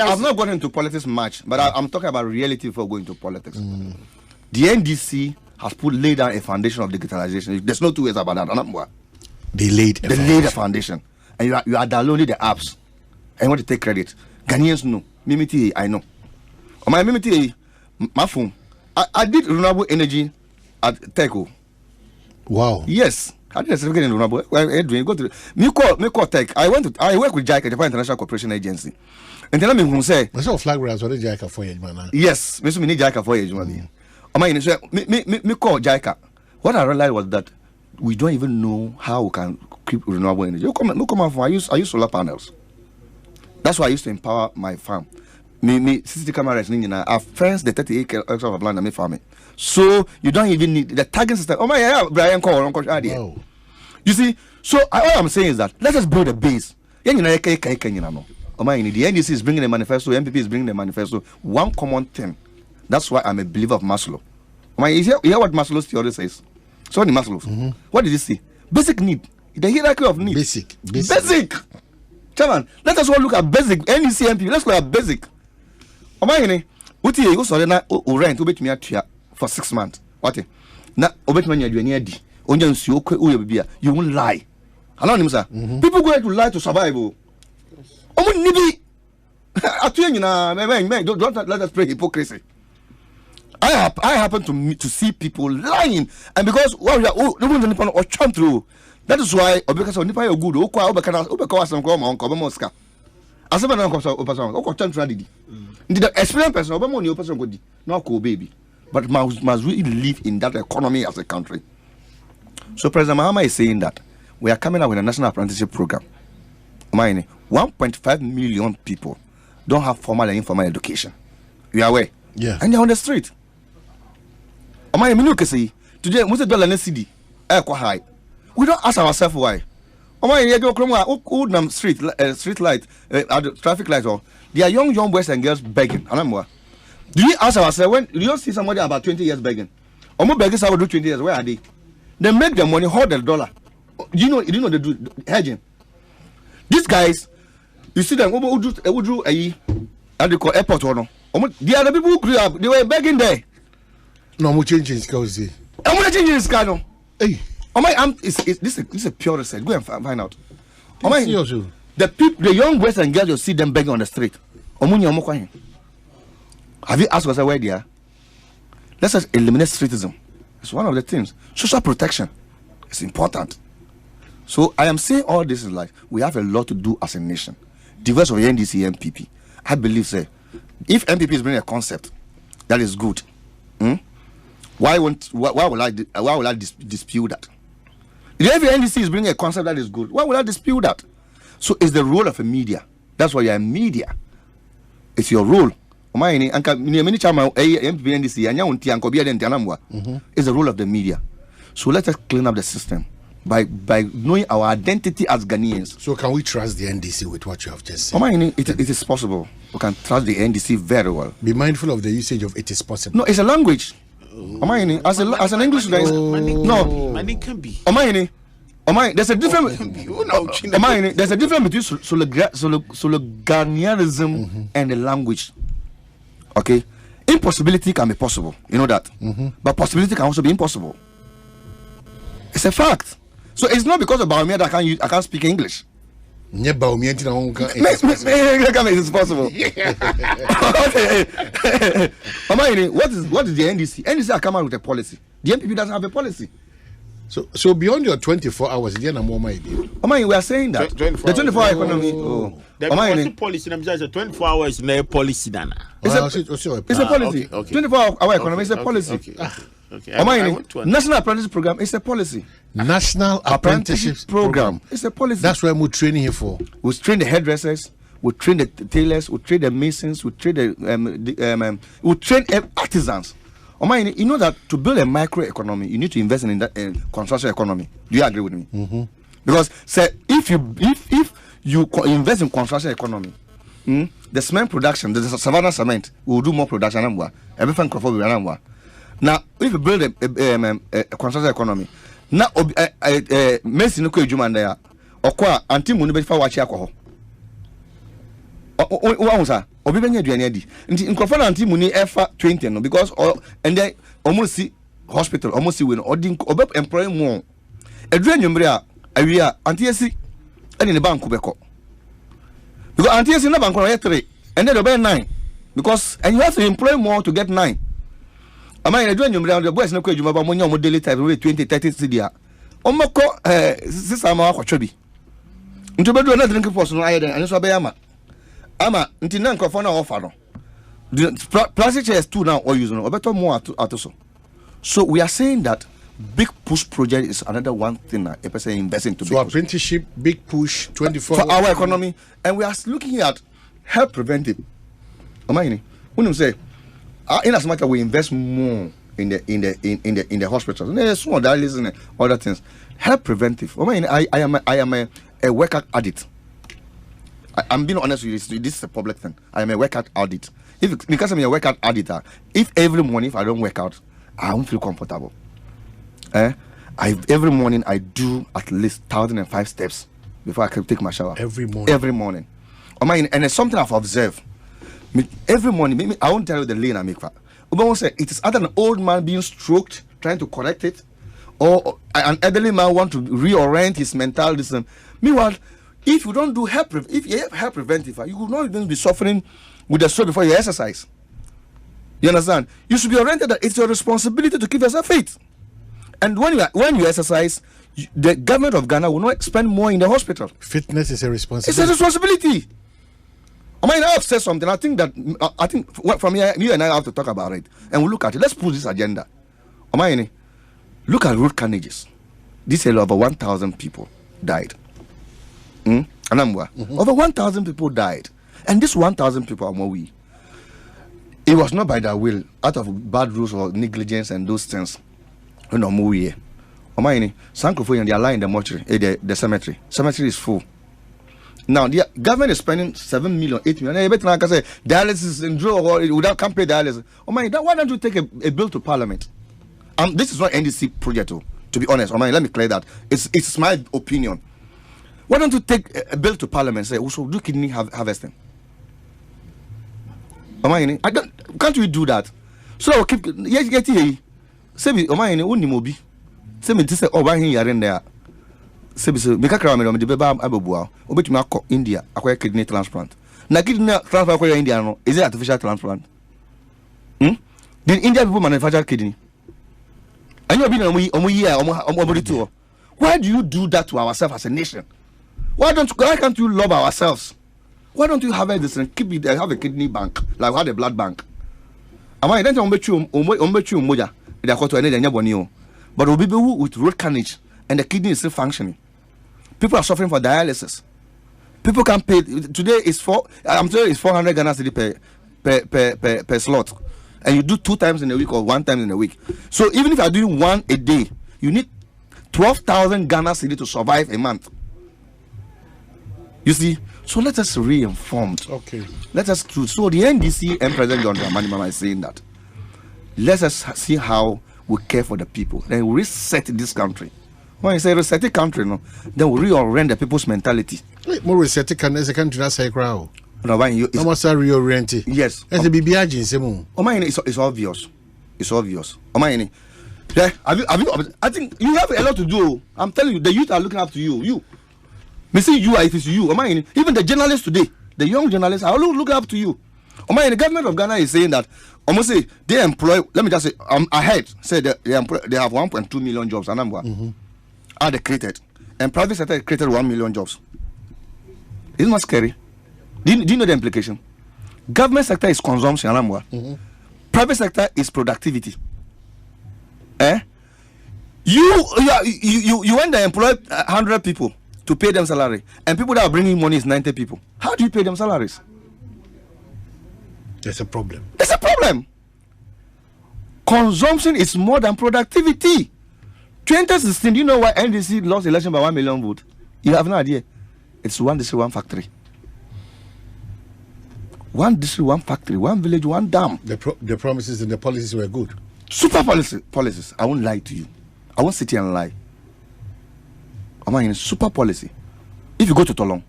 I've not gone into politics much, but I'm talking about reality before going to politics. The NDC has laid down a foundation of digitalization. There's no two ways about that. They laid a foundation, and you are downloading the apps, and you want to take credit. Ghanaians know. Mimiti, I know. On my Mimiti, my phone. I did renewable energy at Teco. Wow. Yes, I did a certificate in renewable. Go to me call Tech. I work with JICA, Japan International Cooperation Agency, and then I'm say. I saw flag rails already JICA for you, man. Yes, me need JICA for you, man. On my me call JICA. What I realized was that we don't even know how we can keep renewable energy. Come on, I use solar panels. That's why I used to empower my farm. Me CCTV cameras, I fenced the 30 acres of land and me farming. So you don't even need the tagging system. Oh my God, Brian call Uncle Shadi. Wow. You see, so all I'm saying is that let us build a base. Oh my, the NDC is bringing a manifesto, MPP is bringing a manifesto. One common thing. That's why I'm a believer of Maslow. Oh my, you hear what Maslow's theory says? So the Maslow. What did he say? Basic need. The hierarchy of need. Basic. Chairman, let us all look at basic. NDC MP, let's look at basic. Omayene, uti you so na rent obet me atua for 6 months. What? Na obet me aduane adi. Onja nsuo kwe uye bibia. You won't lie. Allow him, sir. People go to lie to survive. Omo nibi. Atuye nyina, don't let us pray hypocrisy. I happen to see people lying, and because through. That is why because of nipa good. The experienced person baby, but must we live in that economy as a country? So President Mahama is saying that we are coming up with a national apprenticeship program. 1.5 million people don't have formal and informal education. You are aware? Yeah. And they're on the street. Today, most of the dollar CD high. We don't ask ourselves why. Street light, traffic light, or there are young boys and girls begging. Do you ask ourselves when you don't see somebody about 20 years begging? Beggars I will do 20 years. Where are they? They make the money, hold the dollar. You know they do hedging. These guys, you see them who do a airport or no. The other people who grew up, they were begging there. No, I'm changing skills. I'm going to change this guy now. Hey. This is a pure research. Go and find out. The young boys and girls, you see them begging on the street. Have you asked yourself where they are? Let's just eliminate streetism. It's one of the things. Social protection is important. So I am saying all this is like we have a lot to do as a nation. Diverse of NDC MPP. I believe, say, if MPP is bringing a concept that is good, why will I dispute that? If the NDC is bringing a concept that is good, why will I dispute that? So it's the role of a media. That's why you're a media. It's your role. It's the role of the media. So let us clean up the system by knowing our identity as Ghanaians. So can we trust the NDC with what you have just said? It is possible. We can trust the NDC very well. Be mindful of the usage of it is possible. No, it's a language. As an English guy, no. Money can be. There's a difference. There's a difference between sloganianism and the language. Okay, impossibility can be possible. You know that, but possibility can also be impossible. It's a fact. So it's not because of Baumia that I can't speak English. It's possible. What is the NDC? NDC are coming out with a policy. The MPP doesn't have a policy. So beyond your 24 hours, we are saying that the 24-hour economy. The policy, I'm just 24 hours in a policy. It's a policy. 24-hour economy is a policy. National Apprenticeship Program is a policy. National Apprenticeship Program. It's a policy. That's why we're training here for. We train the hairdressers. we train the tailors, we train the masons, we train the we train artisans. You know that to build a microeconomy, you need to invest in that construction economy. Do you agree with me? Mm-hmm. Because say if you invest in construction economy, the cement production, the Savannah cement will do more production than everything crop. Now, if you build a construction economy, now mason no kujuma there, or qua anti munube for watch alcohol. Obi benye aduane di nti nkofo na anti muni efa 20 no because and then almost see hospital almost see we no obi employ more aduane nwumre a awia anti esi ene ne bank beko because anti esi na bank no 3 and then be 9 because and you have to employ more to get 9 ama ene aduane nwumre the boys na kwa adwuma ba mo nya mo daily time 20 30 cedi omako sisa ma akotwa bi nti bedu na drink force no ayeden ane so be ama until now, offer the plastic chairs too now or using or better more at so. So we are saying that big push project is another one thing that a person investing to. So apprenticeship, big push, 24 for our economy, and we are looking at health preventive. When you say, in as much as we invest more in the hospitals, there's small dialysis and other things. Health preventive. I am a workout addict. I'm being honest with you, this is a public thing. I am a workout addict. Because I'm a workout addict, if every morning if I don't work out, I won't feel comfortable. Every morning I do at least 1,005 steps before I can take my shower. Every morning. Every morning. And it's something I've observed. Every morning, I won't tell you the lane I make. But say it is either an old man being stroked, trying to correct it, or an elderly man want to reorient his mental. Meanwhile, if you don't do if you have health preventive, you will not even be suffering with the stroke before you exercise. You understand? You should be oriented that it's your responsibility to keep yourself fit. And when you exercise, the government of Ghana will not spend more in the hospital. Fitness is a responsibility. It's a responsibility. I have said something. I think from here, you and I have to talk about it, and we'll look at it. Let's push this agenda. Look at road carnages. This year, over 1,000 people died. Over 1,000 people died, and this 1,000 people are more we. It was not by their will, out of bad rules or negligence and those things. No more we. Sankrofo and they are lying in the mortuary, the cemetery. Cemetery is full. Now the government is spending 7 million, 8 million. I bet like I say dialysis and draw or without can't pay dialysis. Why don't you take a bill to Parliament? This is not NDC project, to be honest. Let me clear that. It's my opinion. Why don't you take a bill to Parliament and say, we should do kidney harvesting? Can't we do that? So I'll keep say me mobi. Say me this over here in there. Say me make a crime on the baby abobua. Obetumi akọ India acquire kidney transplant. Na kidney transplant acquire India no. Is it artificial transplant? Did India people manufacture kidney? And you why do you do that to ourselves as a nation? Why can't you love ourselves? Why don't you have this and have a kidney bank like we had a blood bank? I don't moja. But people with road carnage and the kidney is still functioning. People are suffering for dialysis. People can pay today is I'm telling you it's 400 Ghana cedi per slot, and you do 2 times in a week or 1 time in a week. So even if you are doing 1 a day, you need 12,000 Ghana cedi to survive a month. You see, so let us re-informed. Okay. Let us do so. The NDC and President John Dramani Mahama is saying that. Let us see how we care for the people. Then we reset this country. When you say reset the country, no, then we reorient the people's mentality. More reset the country that's a crowd. No, when you almost reorient. Yes. As a BBI Semo. It's obvious. It's obvious. Yeah, I think you have a lot to do. I'm telling you, the youth are looking up to you. You. Me see you, it is you. Even the journalists today, the young journalists are all looking up to you. The government of Ghana is saying that almost say they employ. Let me just say, ahead say they have 1.2 million jobs. Are they created? And private sector created 1 million jobs. Isn't that scary? Do you know the implication? Government sector is consumption. Private sector is productivity. You when they employ 100 people, to pay them salary, and people that are bringing money is 90 people. How do you pay them salaries? There's a problem. There's a problem. Consumption is more than productivity. 2016, do you know why NDC lost election by 1 million votes? You have no idea. It's one district, one factory. One district, one factory, one village, one dam. The promises and the policies were good. Super policies. I won't lie to you. I won't sit here and lie. I'm in super policy. If you go to Tolong,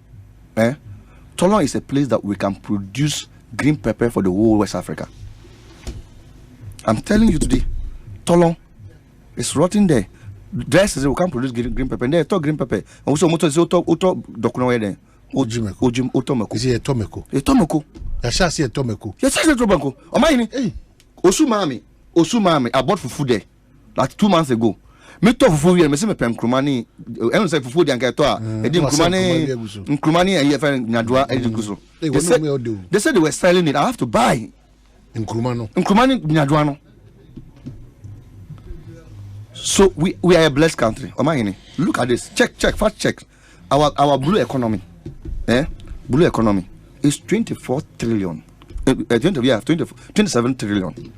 Tolong is a place that we can produce green pepper for the whole West Africa. I'm telling you today, Tolong is rotting there. Dry season we can produce green pepper. And they talk green pepper. Also, motor is auto dokuno there. Ojim otomeko. Is it a tomeko? A tomeko. Yasha see a tomeko. Yes, a tomeko. Am I in? Hey, Osumami. I bought fufu there like 2 months ago. Me to fufu here. Me say me pem krumani. I don't say fufu there and get to. Edim krumani. And here nyadwa ediguso. They said they were selling it. I have to buy. Nkrumani nyadwa. So we are a blessed country. Look at this. Check, fast check. Our blue economy. Blue economy is 24 trillion. 27 trillion.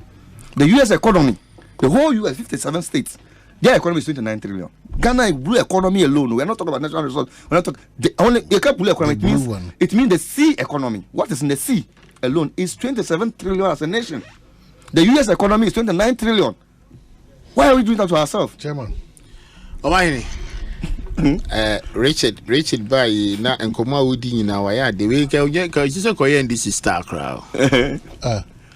The US economy, the whole US 57 states, their economy is 29 trillion. Ghana blue economy alone. We are not talking about national resource. We're not talking only blue economy. It means the sea economy. What is in the sea alone is 27 trillion as a nation. The US economy is 29 trillion. Why are we doing that to ourselves? Chairman. Richard by na nkoma wodi nyina wa ya de we ka just koye NDC star crowd.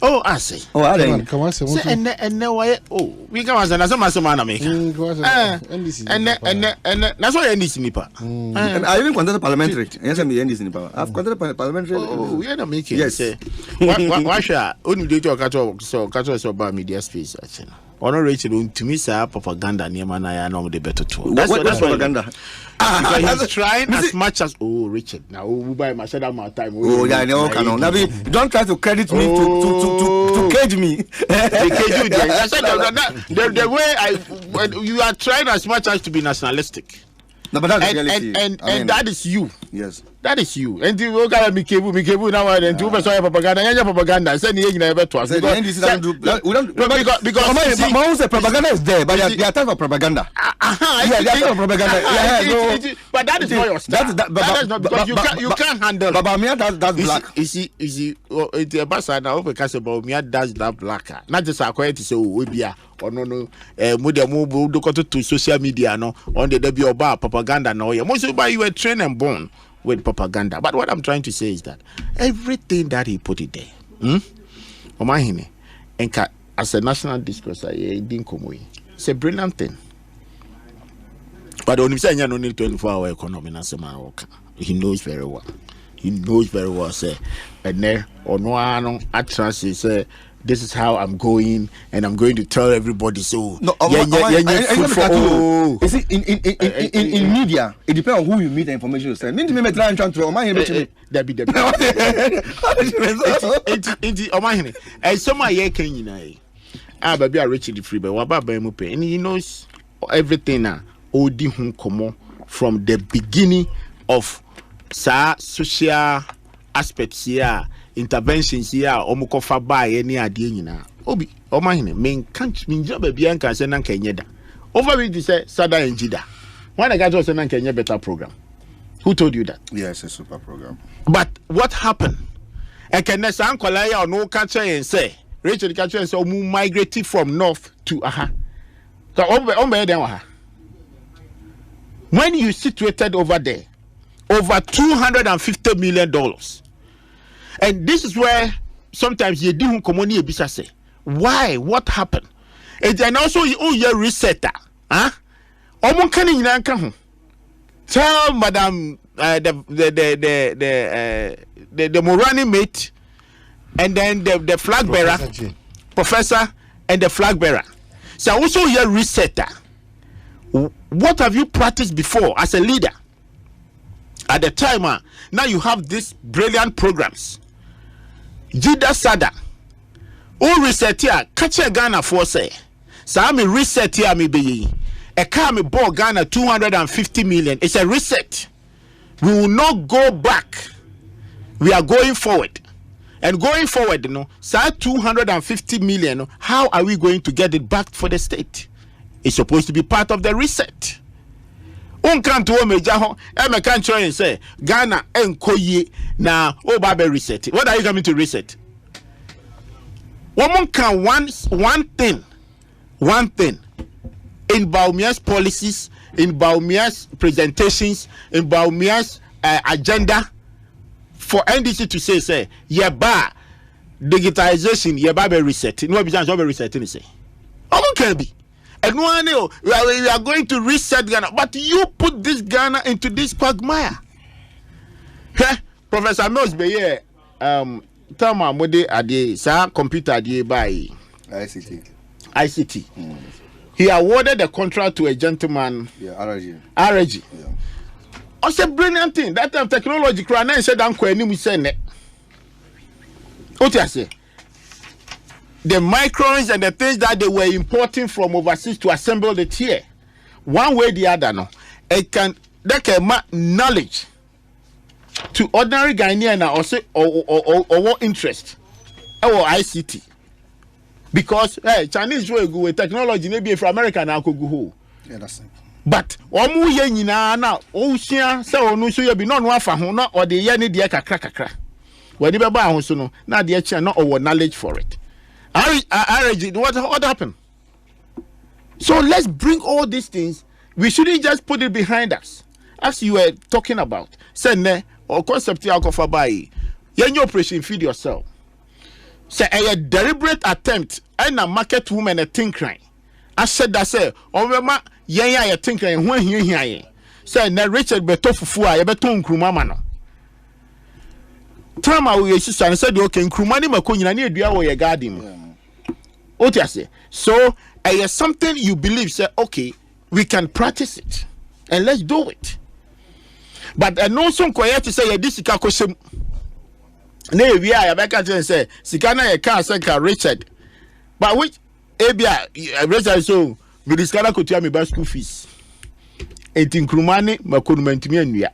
Oh, I say. Oh, I don't. Come on, say and why? Oh, we come as na some na make. NDC. And that's why NDC nipa. And I even contested parliamentary. Yes, I'm NDC nipa. I've contested parliamentary. Oh, we are not making. Yes. Why should only do to so about media space actually. Ono Rachel to me say propaganda near man I know the better too. That's propaganda. Because he's trying as much as Richard. Now we buy my shut my time. Oh yeah, no canon. Don't try to credit me to cage me. They cage you there. I said the way you are trying as much as to be nationalistic. No, but that's reality. And that is you. Yes. That is you. And you got me cable now and two person propaganda. And propaganda. Send you never to us. We don't because my propaganda is there, but they are type of propaganda. Yeah, they are type of propaganda. But that is not your style. That is not because you can't handle. But me that's black. Is he? It's a bastard now. Because about me that's that black. Not just acquired to say we be or no move to social media no on the debut about propaganda no. Most of you were trained and born with propaganda. But what I'm trying to say is that everything that he put it there, as a national discourse, it's a brilliant thing. But when you say you don't need 24-hour economy, he knows very well. He knows very well, say, and there or no, say, this is how I'm going, and I'm going to tell everybody. So, no, you see, in media, it depends on who you meet and information you send. Me me try and transfer. That be the. And some my year can you know? Baby, I reach the free, but what about Bemupe? And he knows everything now. Odi hum komo from the beginning of social aspects here. Interventions here, omukofa by any idea, you know. Obi, oh my main can't mean job a bianca and Kenya. Over with this Sada and Jida. Why the guys was an Kenya better program? Who told you that? Yes, a super program. But what happened? I can uncle or no catcher and say, Rachel catcher and so migrated from north to So when you situated over there, over $250 million. And this is where sometimes you do commoni ebisa say, why? What happened? And also you resetter, huh? Omon kan nyina nka ho. Tell Madam the Morani mate, and then the flag bearer, professor, and the flag bearer. So also you resetter. What have you practiced before as a leader? At the time, now you have these brilliant programs. Jida Sada, who reset here, catch a Ghana for say, so reset here, me be a car me bought Ghana 250 million. It's a reset. we will not go back. We are going forward. And going forward, you know, say 250 million, how are we going to get it back for the state? It's supposed to be part of the reset. Can't say Ghana and Koye now Obabe reset. What are you coming to reset? One can one thing in Baumia's policies, in Baumia's presentations, in Baumia's agenda for NDC to say yeba digitalization yeba be reset. No be chance be resetting say. Can be. And one we are going to reset Ghana, but you put this Ghana into this quagmire. Professor Mills be here tama mode ade sa computer ade by ICT. He awarded the contract to a gentleman, RG. Yeah. It's a brilliant thing. That time technology crane said uncle any we say what I say. The microns and the things that they were importing from overseas to assemble it here. One way or the other, no. It can knowledge to ordinary Ghanaian or what interest or ICT. Because Chinese way go with technology, maybe from America now go go. Yeah, that's it. But omu ye nyina na ohia se onu so ye bi no afa ho na ode ye ne de kakra. Wadi be ba ho so no na de chia no owo knowledge for it. What happened? So let's bring all these things. We shouldn't just put it behind us. As you were talking about, say ne or concept alcofa by your operation feed yourself. Say a deliberate attempt and a market woman a think crime. I said that say over ya think crime when he say na Richard beto fufu a beto nkruma ma no. Trama we sister said okay nkruma ni mako nyina na edua wo ye garden. So something you believe, say, okay, we can practice it and let's do it. But I know some quiet to say this question. Nay, we are back and say, Sikana, a car, Sanka, Richard. But which Abia, Richard, so we discover could tell me about school fees. 18 Krumani, Makumentimian.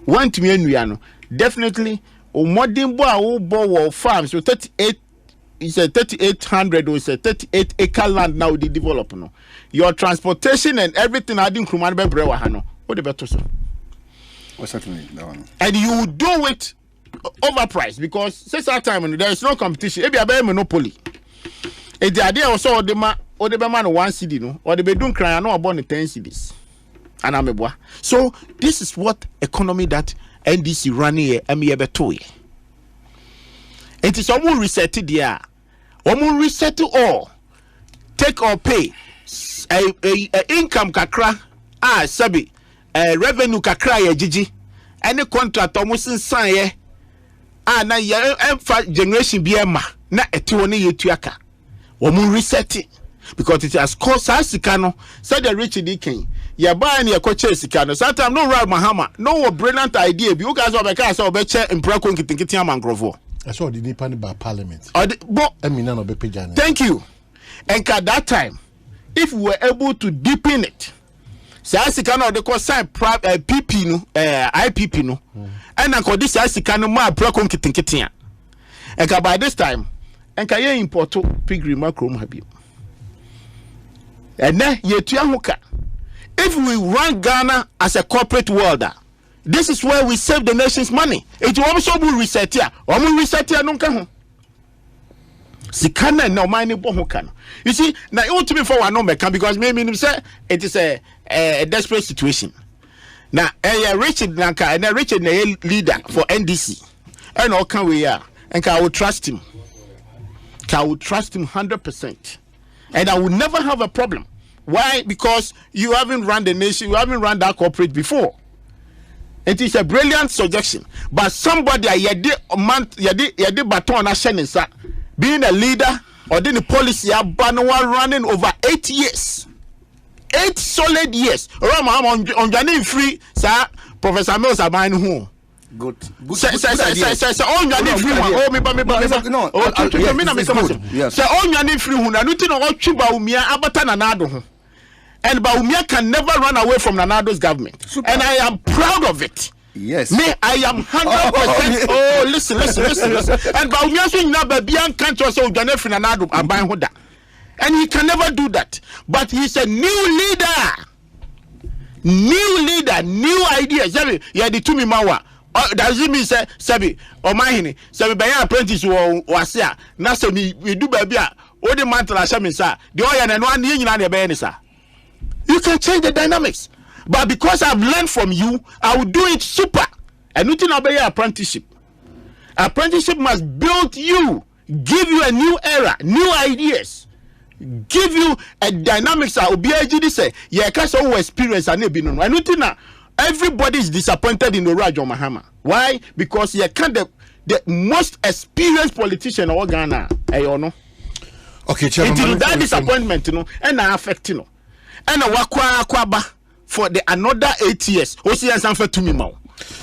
1 to me, definitely, or modern boy farms, so 38. It's a 3,800 or it's a 38 acre land now they develop. No, your transportation and everything I didn't come by Brewahano. What the better so? Well, certainly that one. And you do it overpriced because since that time there is no competition. Maybe a monopoly. And the idea also the man 1 CD no or the bedroom cry no about 10 CDs. And I'm a boy. So this is what economy that NDC running here and me beto. It is almost resetted there. Almost reset to all. Take or pay. Income kakra. Sabi. Revenue kakra ye jiji. Any contract almost inside ye. Na ye generation BMA. Na etiwoni ye tuyaka. Almost reset it. Because it has caused Sikano. Said the rich dikin. Ya buy ni ekoche Sikano. Sometimes no Rad Mahama. No brilliant idea. You guys are because of beche in Prako Kitikiti Mangrovo. I saw the Nipan by Parliament. Thank you. And at that time, if we were able to deepen it, say Sikano they call sign PP no, IPP no, and I call this Sikano ma Prako Kitikiti. And by this time, and can you import pigry macro habi? And then yetuamuka. If we run Ghana as a corporate world. This is where we save the nation's money. It will also be reset here. Omu reset here no kan ho. Sikana na mine bo ho kan. You see, now you want to be for one no can because maybe say it is a desperate situation. Now, Richard Nanka and Richard leader for NDC. And all can we are and I will trust him. I will trust him 100%. And I will never have a problem. Why? Because you haven't run the nation, you haven't run that corporate before. It is a brilliant suggestion, but somebody yadi baton ashenisa being a leader or doing the policy running over 8 years, 8 solid years. On Johnny free, sir, Professor Mills are mine who. Good. Say on Johnny free one. Oh, me. Oh, yes. Say on Johnny free one. I don't know what chuba umia abata na nado. And Bawumia can never run away from Nanado's government. Super. And I am proud of it. Yes. Me, I am 100%. Oh, listen. And Bawumia so na babian can't also Ghana for Nanado and buy Hoda. And he can never do that. But he's a new leader. New ideas. Yeah, the two mawa. Does it mean say Sabi or my Sabi by apprentice was here? Now so we do baby. All the mantle as sir. The oil and 1 year in the sir. You can change the dynamics. But because I've learned from you, I will do it super. And nothing about your apprenticeship. Apprenticeship must build you, give you a new era, new ideas. Give you a dynamics that will be able to say, yeah, because of experience and everybody is disappointed in the Rajo Mahama. Why? Because you can't the most experienced politician of Ghana. No. Okay, Chairman. That disappointment, and affect, and a wakwa for the another 8 years.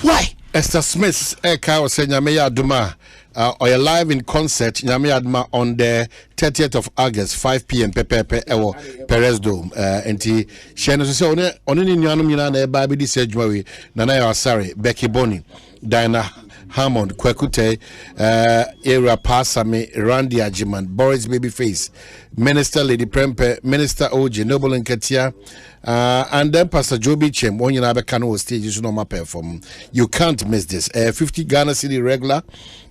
Why? Esther Smith, Eka was saying, Yameya Duma. Or live in concert, Nyamiadma on the 30th of August, 5 p.m. Pepe Ewo Perez Dome. Enti Shano so on any Nyanum na Baby this January, Nana Asari, Becky Boni, Diana Hammond, Kwekute, Era Pasame, Randy Ajiman, Boris Babyface, Minister Lady Prempe, Minister Oji, Noble and Katia, and then Pastor Joby Chem, one you have a stages no perform. You can't miss this. 50 Ghana City regular,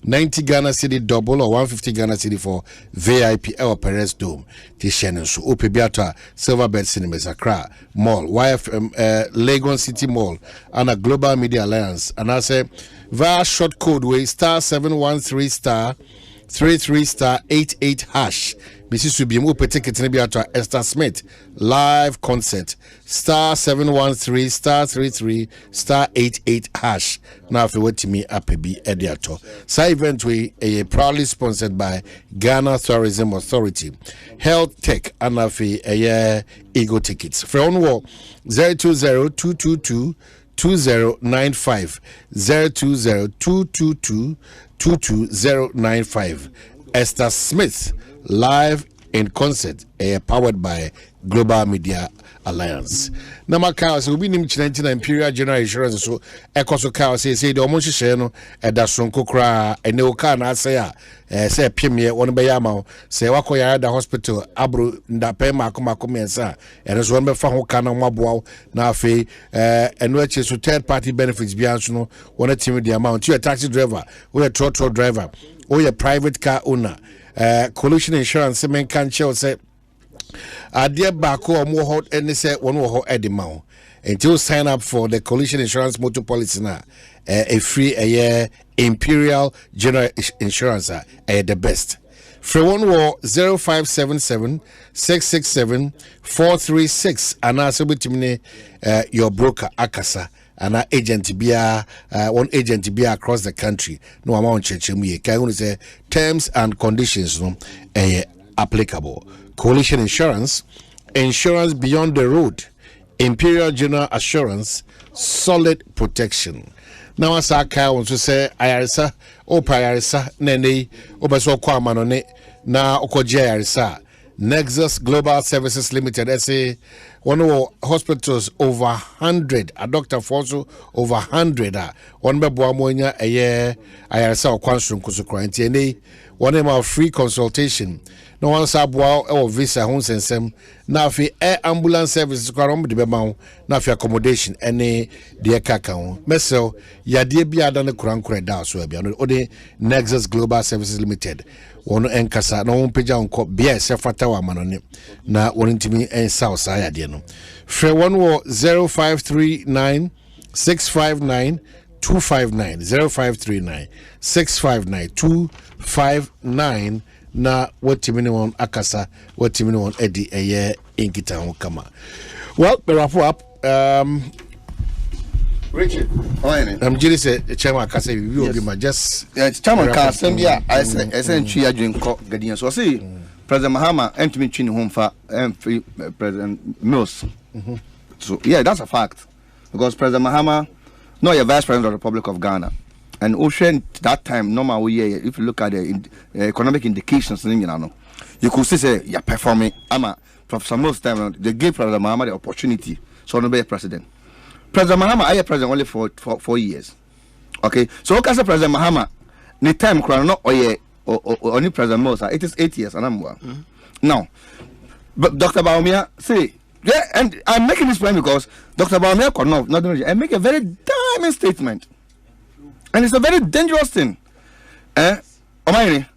90 Ghana City double, or 150 Ghana City for VIP or Perez Dome. Tishanen so Opebiata, Silverbird Cinemas, Accra Mall, YFM, Lagos City Mall, and a Global Media Alliance. And I say via short code way *713*33*88#. Mrs. Subium Upe ticket to Esther Smith live concert *713*33*88#. Now if you wait to me up be editor. Side event we proudly sponsored by Ghana Tourism Authority, Health Tech and a Ego tickets. From 020-222-2095 020-222-22095. Esther Smith live in concert, powered by Global Media Alliance. Namaka so we nim chinentina Imperial General Insurance so ekoso ka say the omonhye hye no eda sonko kra ene o ka na say say pemie won be yama say wakoya da hospital abro ndape makoma mensa ene so won be fa ho ka na maboa na afi eno achi so third party benefits bia so no won team the amount you a taxi driver or a truck driver or a private car owner collision insurance men can show say dear back or more hot and say one more at the mount until sign up for the collision insurance motor policy now a free a year Imperial General Insurance the best. For 0577 667 436 and also between your broker Akasa and our agent be one agent be across the country. No amount church me can say terms and conditions no applicable. Coalition insurance, insurance beyond the road, Imperial General Assurance, solid protection. Now as I want to say ayarisa o payarisa nene obeso kwa manone na okoje ayarisa. Nexus Global Services Limited, say one of hospitals over 100, a doctor for also over 100. One bebo amonya a year, ayarisa o kwansum kusukranti one of our free consultation. No one sabwa or visa home sensem. Now fi air ambulance services kwarom de bema na fi accommodation any de kakao. Meso ya de bia da ne kurankure da so bia no ode Nexus Global Services Limited. One enkasa na won peja onko bia se fata wa manone na won ntimi ensa osaya de no. Free 0539 659 259 0539 659 259 na watimini won akasa watimini won edi eye inkita ho kama. Well, the wrap up Richard, I'm just say chairman akasa we will be just chairman ka sembia I say ntwi adwenko gadian so say President Mahama entimi twi ne ho mfa President Mills. So yeah, that's a fact because President Mahama no your vice president of the Republic of Ghana. And Ocean that time, normal, if you look at the economic indications, you you could say you're performing. Professor most time they gave President Mahama the opportunity so no be president. President Mahama I president only for 4 years. Okay, so okay, say President Mahama the time crown not only President Mosa it is 8 years and I'm now. But Dr. Baumia say and I'm making this point because Dr. Baumia could not and make a very damning statement, and it's a very dangerous thing. Dr. Baumia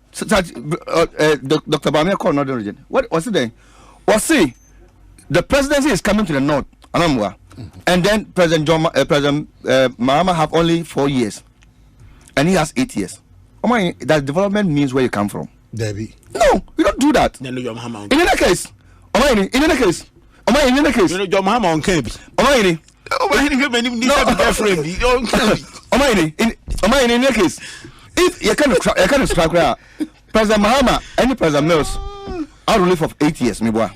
called Northern Region. What was it then? Was see the presidency is coming to the north, Anambra, and then President Mahama have only 4 years, and he has 8 years. That development means where you come from. Debbie. No, we don't do that. In any case, in any case, you know your Mahama on Kebi. In any case, if you can strike President Mahama, any President Mills, out of live of 8 years, me boy.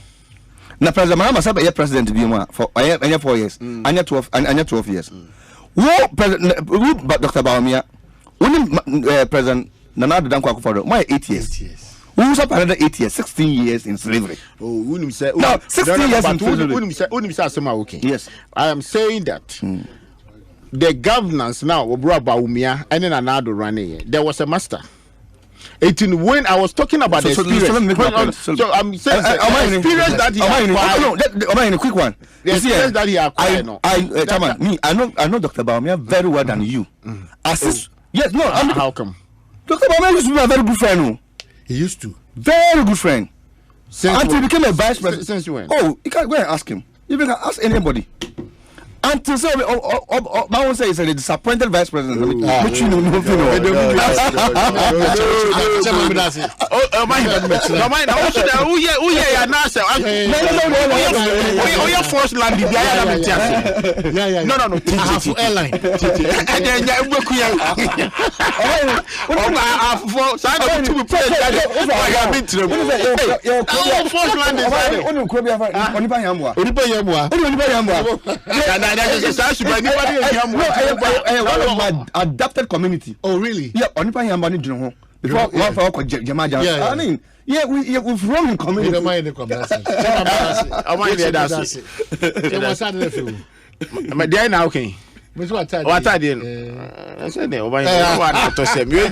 Now President Mahama said be president to be for 4 years, and 12 years. But Dr. Baumia, President Nana Dankwa Akufo-Addo, why 8 years? Who's up another 8 years, 16 years in slavery? Oh, say, no, 16 years in slavery. Yes, I am saying that the governance now, Baumia, and then another running. There was a master. When I was talking about the experience, so I'm saying the experience that he acquired. A quick one. The experience that he acquired. I know Dr. Baumia very well than you. Yes, no. How come? Dr. Baumia used to be a very good friend. He used to. Very good friend. Until he became a vice president. Since when? Oh, you can't go and ask him. You can ask anybody. Until so, I won't say he's a disappointed vice president. Which you know, nothing. Adapted community. Oh, really? Yeah, Onipa Yambani Juno. Before one for Jamaja. I mean, we've run in community. My dear, now, okay. What I did. I said,